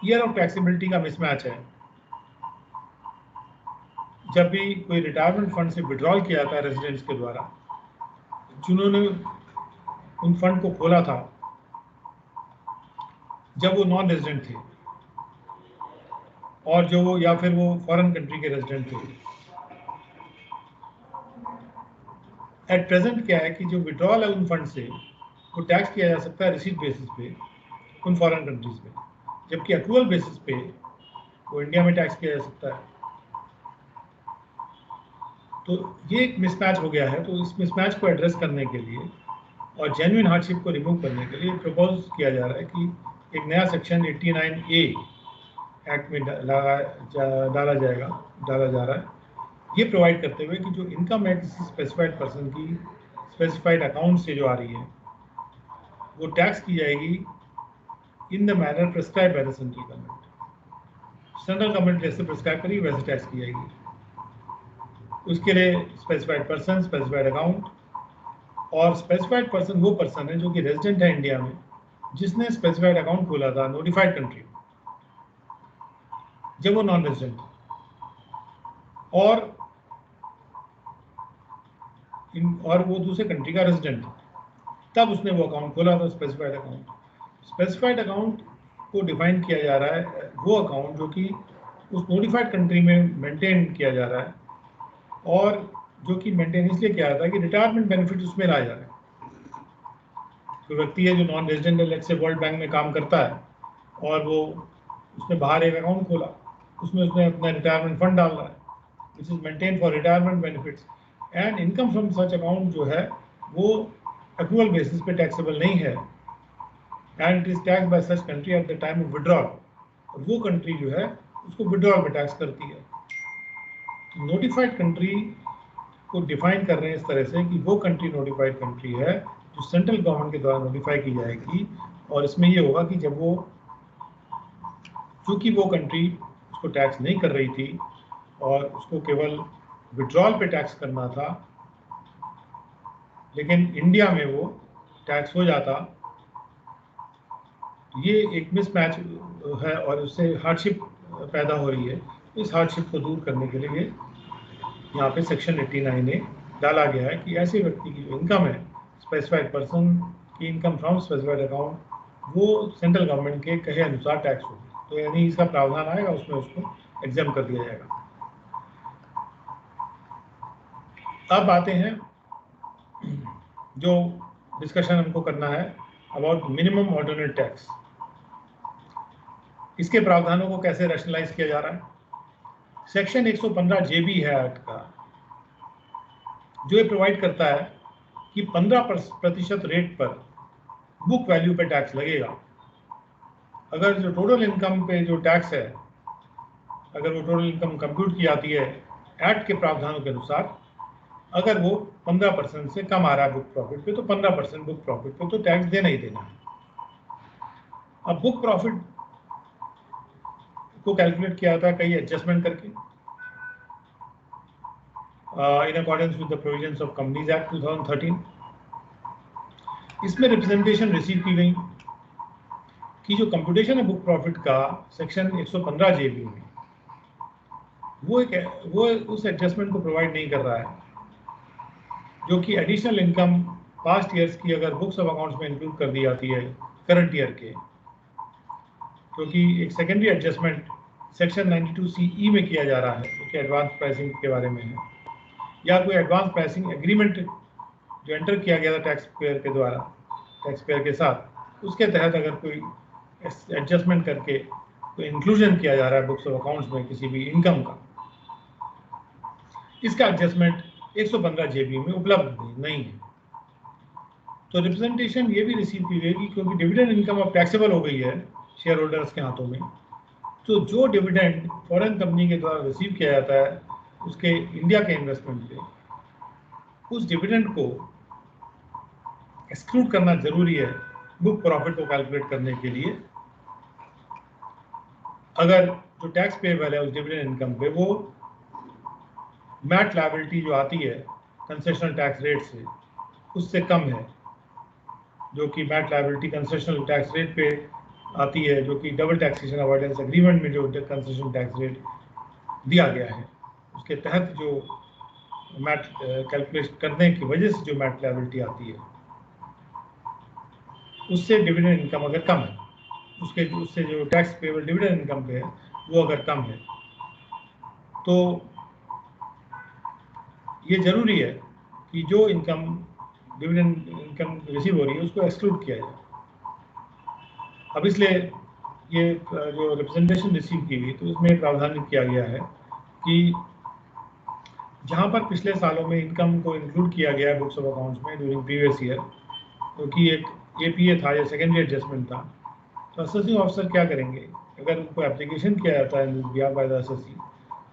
S1: ईयर ऑफ टैक्सेबिलिटी का मिसमैच है। जब भी कोई रिटायरमेंट फंड से विड्रॉल किया जाता है रेजिडेंट्स के द्वारा, जिन्होंने उन फंड को खोला था जब वो नॉन रेजिडेंट थे, और जो वो या फिर वो फॉरेन कंट्री के रेजिडेंट थे, एट प्रेजेंट क्या है कि जो विड्रॉल है उन फंड से वो टैक्स किया जा सकता है रिसीट बेसिस पे उन फॉरेन कंट्रीज में, जबकि अक्रूवल बेसिस पे वो इंडिया में टैक्स किया जा सकता है। तो ये एक मिसमैच हो गया है। तो इस मिसमैच को एड्रेस करने के लिए और जेन्युइन हार्डशिप को रिमूव करने के लिए प्रपोज किया जा रहा है कि एक नया सेक्शन 89A एक्ट में डाला जा रहा है, ये प्रोवाइड करते हुए कि जो इनकम है किसी स्पेसिफाइड पर्सन की स्पेसिफाइड अकाउंट से जो आ रही है वो टैक्स की जाएगी in the manner prescribe by the central government. Central government जैसे प्रिस्क्राइब करेगी वैसे टैक्स की जाएगी। उसके लिए स्पेसिफाइड पर्सन, स्पेसिफाइड अकाउंट, और स्पेसिफाइड पर्सन वो पर्सन है जो कि रेजिडेंट है इंडिया में, जिसने स्पेसिफाइड अकाउंट खोला था नोटिफाइड कंट्री जब वो नॉन रेजिडेंट था, और वो दूसरे कंट्री का रेजिडेंट था, तब उसने वो अकाउंट खोला था स्पेसिफाइड अकाउंट। स्पेसिफाइड अकाउंट को डिफाइन किया जा रहा है वो अकाउंट जो कि उस नोटिफाइड कंट्री में मेंटेन किया जा रहा है, और जो कि मेंटेन इसलिए किया जाता है कि रिटायरमेंट बेनिफिट उसमें लाया जा रहा है। कोई व्यक्ति है जो नॉन रेजिडेंट है, लेट्स से वर्ल्ड बैंक में काम करता है, और वो उसने बाहर एक अकाउंट खोला, उसमें उसने अपना रिटायरमेंट फंड डाल रहा है which is maintain for retirement benefits, and income from such account जो है वो एक्रूअल बेसिस पे टैक्सेबल नहीं है, and it is tax bye such country at the time of withdrawal, और वो कंट्री जो है उसको विड्रॉल में टैक्स करती है। तो नोटिफाइड कंट्री को डिफाइन कर रहे हैं इस तरह से कि वो कंट्री नोटिफाइड कंट्री है जो सेंट्रल गवर्नमेंट के द्वारा नोटिफाई की जाएगी, और इसमें ये होगा कि जब वो, चूँकि वो कंट्री उसको टैक्स नहीं कर रही थी और उसको केवल विड्रॉल पे टैक्स करना था, लेकिन इंडिया में वो टैक्स हो जाता, ये एक मिसमैच है और उससे हार्डशिप पैदा हो रही है। इस हार्डशिप को दूर करने के लिए यहाँ पे सेक्शन 89A डाला गया है कि ऐसे व्यक्ति की जो इनकम है, स्पेसिफाइड पर्सन की इनकम फ्रॉम स्पेसिफाइड अकाउंट, वो सेंट्रल गवर्नमेंट के कहे अनुसार टैक्स होगी। तो यानी इसका प्रावधान आएगा, उसमें उसको एग्जाम कर दिया जाएगा। अब आते हैं जो डिस्कशन हमको करना है अबाउट मिनिमम ऑल्टरनेट टैक्स। इसके प्रावधानों को कैसे रैशनलाइज किया जा रहा है। सेक्शन 115JB है एक्ट का, जो ये प्रोवाइड करता है कि 15% रेट पर बुक वैल्यू पे टैक्स लगेगा। अगर जो टोटल इनकम पे जो टैक्स है, अगर वो टोटल इनकम कंप्यूट की जाती है एक्ट के प्रावधानों के अनुसार, अगर वो 15% से कम आ रहा है बुक प्रॉफिट पे, तो 15% बुक प्रॉफिट पे तो टैक्स देना ही देना है। अब बुक प्रॉफिट को कैलकुलेट किया जाता है कई एडजस्टमेंट करके, in accordance with the provisions of Companies Act 2013। इसमें रिप्रेजेंटेशन रिसीव की गई कि जो कंप्यूटेशन है बुक प्रॉफिट का सेक्शन 115JB में, वो उस एडजस्टमेंट को प्रोवाइड नहीं कर रहा है, जो कि एडिशनल इनकम पास्ट ईयर्स की अगर बुक्स ऑफ अकाउंट्स में इंक्लूड कर दी जाती है करंट ईयर के, क्योंकि एक सेकेंडरी एडजस्टमेंट सेक्शन 92CE में किया जा रहा है, जो कि एडवांस प्राइसिंग के बारे में है, या कोई एडवांस प्राइसिंग एग्रीमेंट जो एंटर किया गया था टैक्स पेयर के द्वारा, टैक्स पेयर के साथ, उसके तहत अगर कोई एडजस्टमेंट करके कोई इंक्लूजन किया जा रहा है बुक्स ऑफ अकाउंट्स में किसी भी इनकम का, इसका एडजस्टमेंट 115 JB में उपलब्ध नहीं है। तो रिप्रेजेंटेशन ये भी रिसीव की गई क्योंकि डिविडेंड इनकम अब टैक्सेबल हो गई है शेयर होल्डर्स के हाथों में, तो जो डिविडेंड फॉरेन कंपनी के द्वारा रिसीव किया जाता है उसके इंडिया के इन्वेस्टमेंट पे, उस डिविडेंड को एक्सक्लूड करना जरूरी है बुक प्रॉफिट को कैलकुलेट करने के लिए। अगर जो टैक्स पेएबल है उस डिविडेंड इनकम पे वो मैट लायबिलिटी जो आती है कंसेशनल टैक्स रेट से, उससे कम है, जो कि MAT liability concessional tax rate पे आती है, जो कि डबल टैक्सेशन अवॉइडेंस एग्रीमेंट में जो कंसेशन टैक्स रेट दिया गया है उसके तहत जो मैट कैलकुलेट करने की वजह से जो मैट लायबिलिटी आती है, उससे डिविडेंड इनकम अगर कम है, उससे जो टैक्स पेएबल डिविडेंड इनकम पे है वो अगर कम है, तो ये जरूरी है कि जो इनकम डिविडेंड इनकम रिसीव हो रही है उसको एक्सक्लूड किया जाए। अब इसलिए ये जो रिप्रेजेंटेशन रिसीव की गई तो उसमें प्रावधान किया गया है कि जहां पर पिछले सालों में इनकम को इंक्लूड किया गया है बुक्स ऑफ अकाउंट्स में ड्यूरिंग प्रीवियस ईयर, क्योंकि एक APA था या सेकेंडरी एडजस्टमेंट था, तो असेसिंग ऑफिसर क्या करेंगे, अगर उनको एप्लीकेशन किया जाता है बाय द असेसी,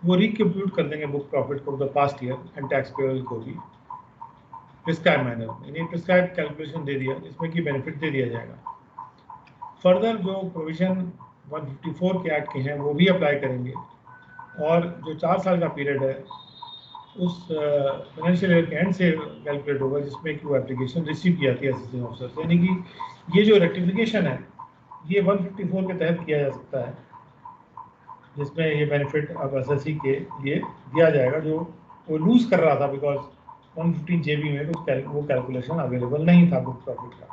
S1: वो रिकम्प्यूट कर देंगे बुक प्रॉफिट को the past year and tax payable को भी प्रिस्क्राइब मैनर में, यानी प्रिस्क्राइब कैलकुलेशन दे दिया जिसमें कि बेनिफिट दे दिया जाएगा। फर्दर जो प्रोविजन 154 के एक्ट के हैं वो भी अप्लाई करेंगे, और जो 4 साल का पीरियड है उस फाइनेंशियल ईयर के एंड से कैलकुलेट होगा जिसमें कि वो एप्लीकेशन रिसीव की जाती है असेसिंग ऑफिसर से, यानी कि ये जो रेक्टिफिकेशन है ये 154 के तहत किया जा सकता है, जिसमें ये बेनिफिट अब असेसी के लिए दिया जाएगा जो वो लूज कर रहा था बिकॉज 115 JB में वो कैलकुलेशन अवेलेबल नहीं था बुक प्रॉफिट का।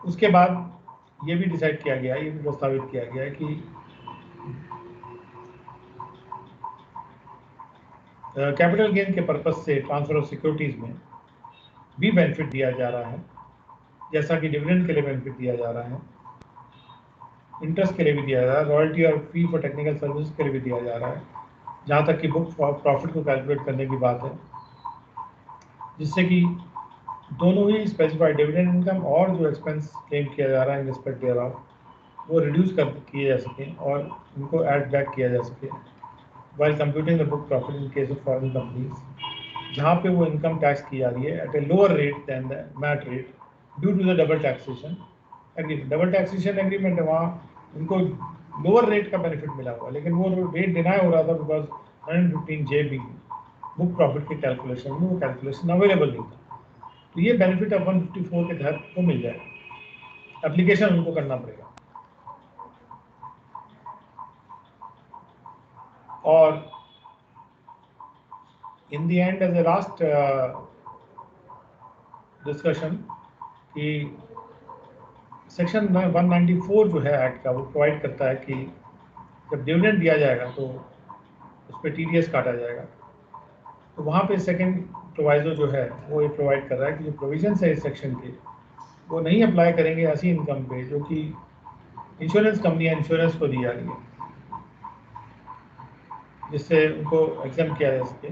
S1: उसके बाद ये भी डिसाइड किया गया, ये भी प्रस्तावित किया गया है कि कैपिटल गेन के पर्पज से ट्रांसफर ऑफ सिक्योरिटीज में भी बेनिफिट दिया जा रहा है, जैसा कि डिविडेंड के लिए बेनिफिट दिया जा रहा है, इंटरेस्ट के लिए भी दिया जा रहा है, रॉयल्टी और फी फॉर टेक्निकल सर्विस के लिए भी दिया जा रहा है, जहाँ तक कि बुक प्रॉफिट को कैलकुलेट करने की बात है, जिससे कि दोनों ही स्पेसिफाइड डिविडेंड इनकम और जो एक्सपेंस क्लेम किया जा रहा है इन रिस्पेक्ट देयरऑफ वो रिड्यूस कर किए जा सकें और उनको ऐड बैक किया जा सके while computing the book profit in case of foreign companies, जहाँ पे वो इनकम टैक्स की जा रही है at a lower rate than the MAT rate due to the double taxation agreement. Double taxation agreement है, वहाँ उनको लोअर रेट का बेनिफिट मिला हुआ, लेकिन वो रेट डिनाई हो रहा था बिकॉज 115 JB बुक प्रॉफिट के कैलकुलेशन में वो कैलकुलेशन अवेलेबल नहीं था। तो ये बेनिफिट अब 154 के तहत को मिल जाएगा, एप्लीकेशन उनको करना पड़ेगा। और in the end as a last discussion कि सेक्शन 194 जो है एक्ट का वो प्रोवाइड करता है कि जब डिविडेंड दिया जाएगा तो उस पर TDS काटा जाएगा। तो वहाँ पे सेकंड प्रोवाइजो जो है वो ये प्रोवाइड कर रहा है कि जो प्रोविजंस है इस सेक्शन के वो नहीं अप्लाई करेंगे ऐसी इनकम पे जो कि इंश्योरेंस कंपनियाँ इंश्योरेंस को दी जा रही है, जिससे उनको एग्जाम किया जा सके।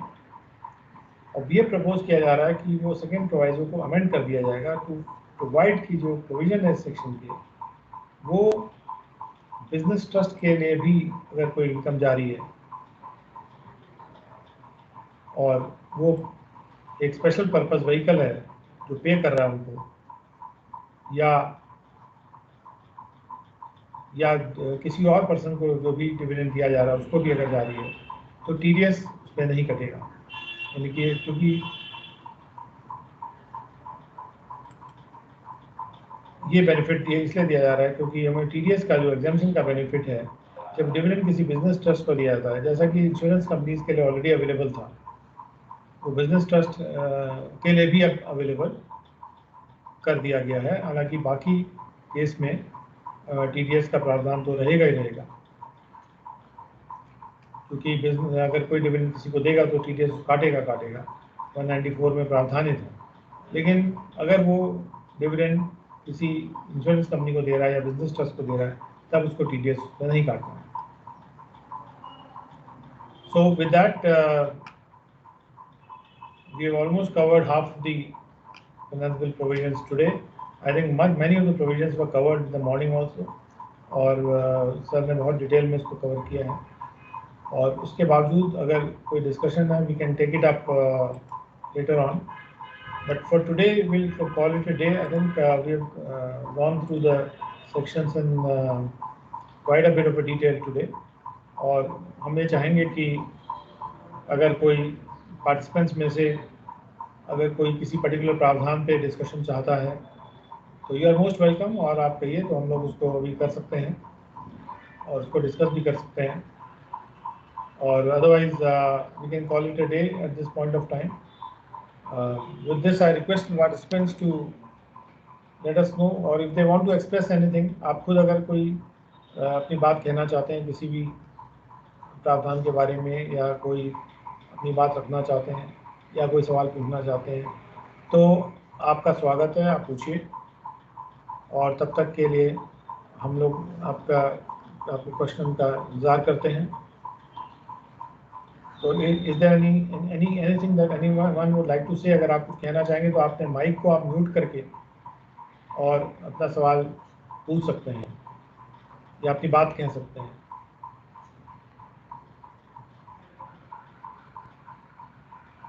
S1: अब ये प्रपोज किया जा रहा है कि वो सेकेंड प्रोवाइजो को अमेंड कर दिया जाएगा टू प्रोवाइड की जो प्रोविजन है सेक्शन के वो बिजनेस ट्रस्ट के लिए भी अगर कोई इनकम जा रही है और वो एक स्पेशल पर्पस व्हीकल है जो पे कर रहा है उनको, या किसी और पर्सन को जो भी डिविडेंड दिया जा रहा है उसको भी अगर जा रही है तो TDS उस पर नहीं कटेगा, यानी कि क्योंकि ये बेनिफिट इसलिए दिया जा रहा है क्योंकि हमें TDS का जो एग्जाम्पशन का बेनिफिट है जब डिविडेंड किसी बिजनेस ट्रस्ट को दिया जाता है, जैसा कि इंश्योरेंस कंपनीज के लिए ऑलरेडी अवेलेबल था, तो बिजनेस ट्रस्ट के लिए भी अब अवेलेबल कर दिया गया है। हालांकि बाकी केस में TDS का प्रावधान तो रहेगा ही रहेगा, क्योंकि बिजनेस अगर कोई डिविडेंड किसी को देगा तो TDS काटेगा 194 में प्रावधानित है। लेकिन अगर वो डिविडेंड किसी इंश्योरेंस कंपनी को दे रहा है या बिजनेस ट्रस्ट को दे रहा है तब उसको TDS नहीं काटना है। So with that, we have almost covered half of the financial provisions today. I think many of the provisions were covered in the morning also, और सर ने बहुत डिटेल में इसको कवर किया है। और उसके बावजूद अगर कोई डिस्कशन है, we can take it up later on. But for today, we'll call it a day. I think we have gone through the sections in quite a bit of a detail today. और हम ये चाहेंगे कि अगर कोई participants में से अगर कोई किसी पर्टिकुलर प्रावधान पे डिस्कशन चाहता है तो यू आर मोस्ट वेलकम, और आप कहिए तो हम लोग उसको अभी कर सकते हैं और उसको डिस्कस भी कर सकते हैं। और otherwise we can call it a day at this point of time. With this I request participants to let us know, और if they want to express anything, आप खुद अगर कोई अपनी बात कहना चाहते हैं किसी भी प्रावधान के बारे में, या कोई अपनी बात रखना चाहते हैं या कोई सवाल पूछना चाहते हैं तो आपका स्वागत है, आप पूछिए। और तब तक के लिए हम लोग आपके क्वेश्चन का इंतज़ार करते हैं। तो is there anything that anyone would like to say? अगर आप कुछ कहना चाहेंगे तो आपने माइक को आप म्यूट करके और अपना सवाल पूछ सकते हैं या अपनी बात कह सकते हैं।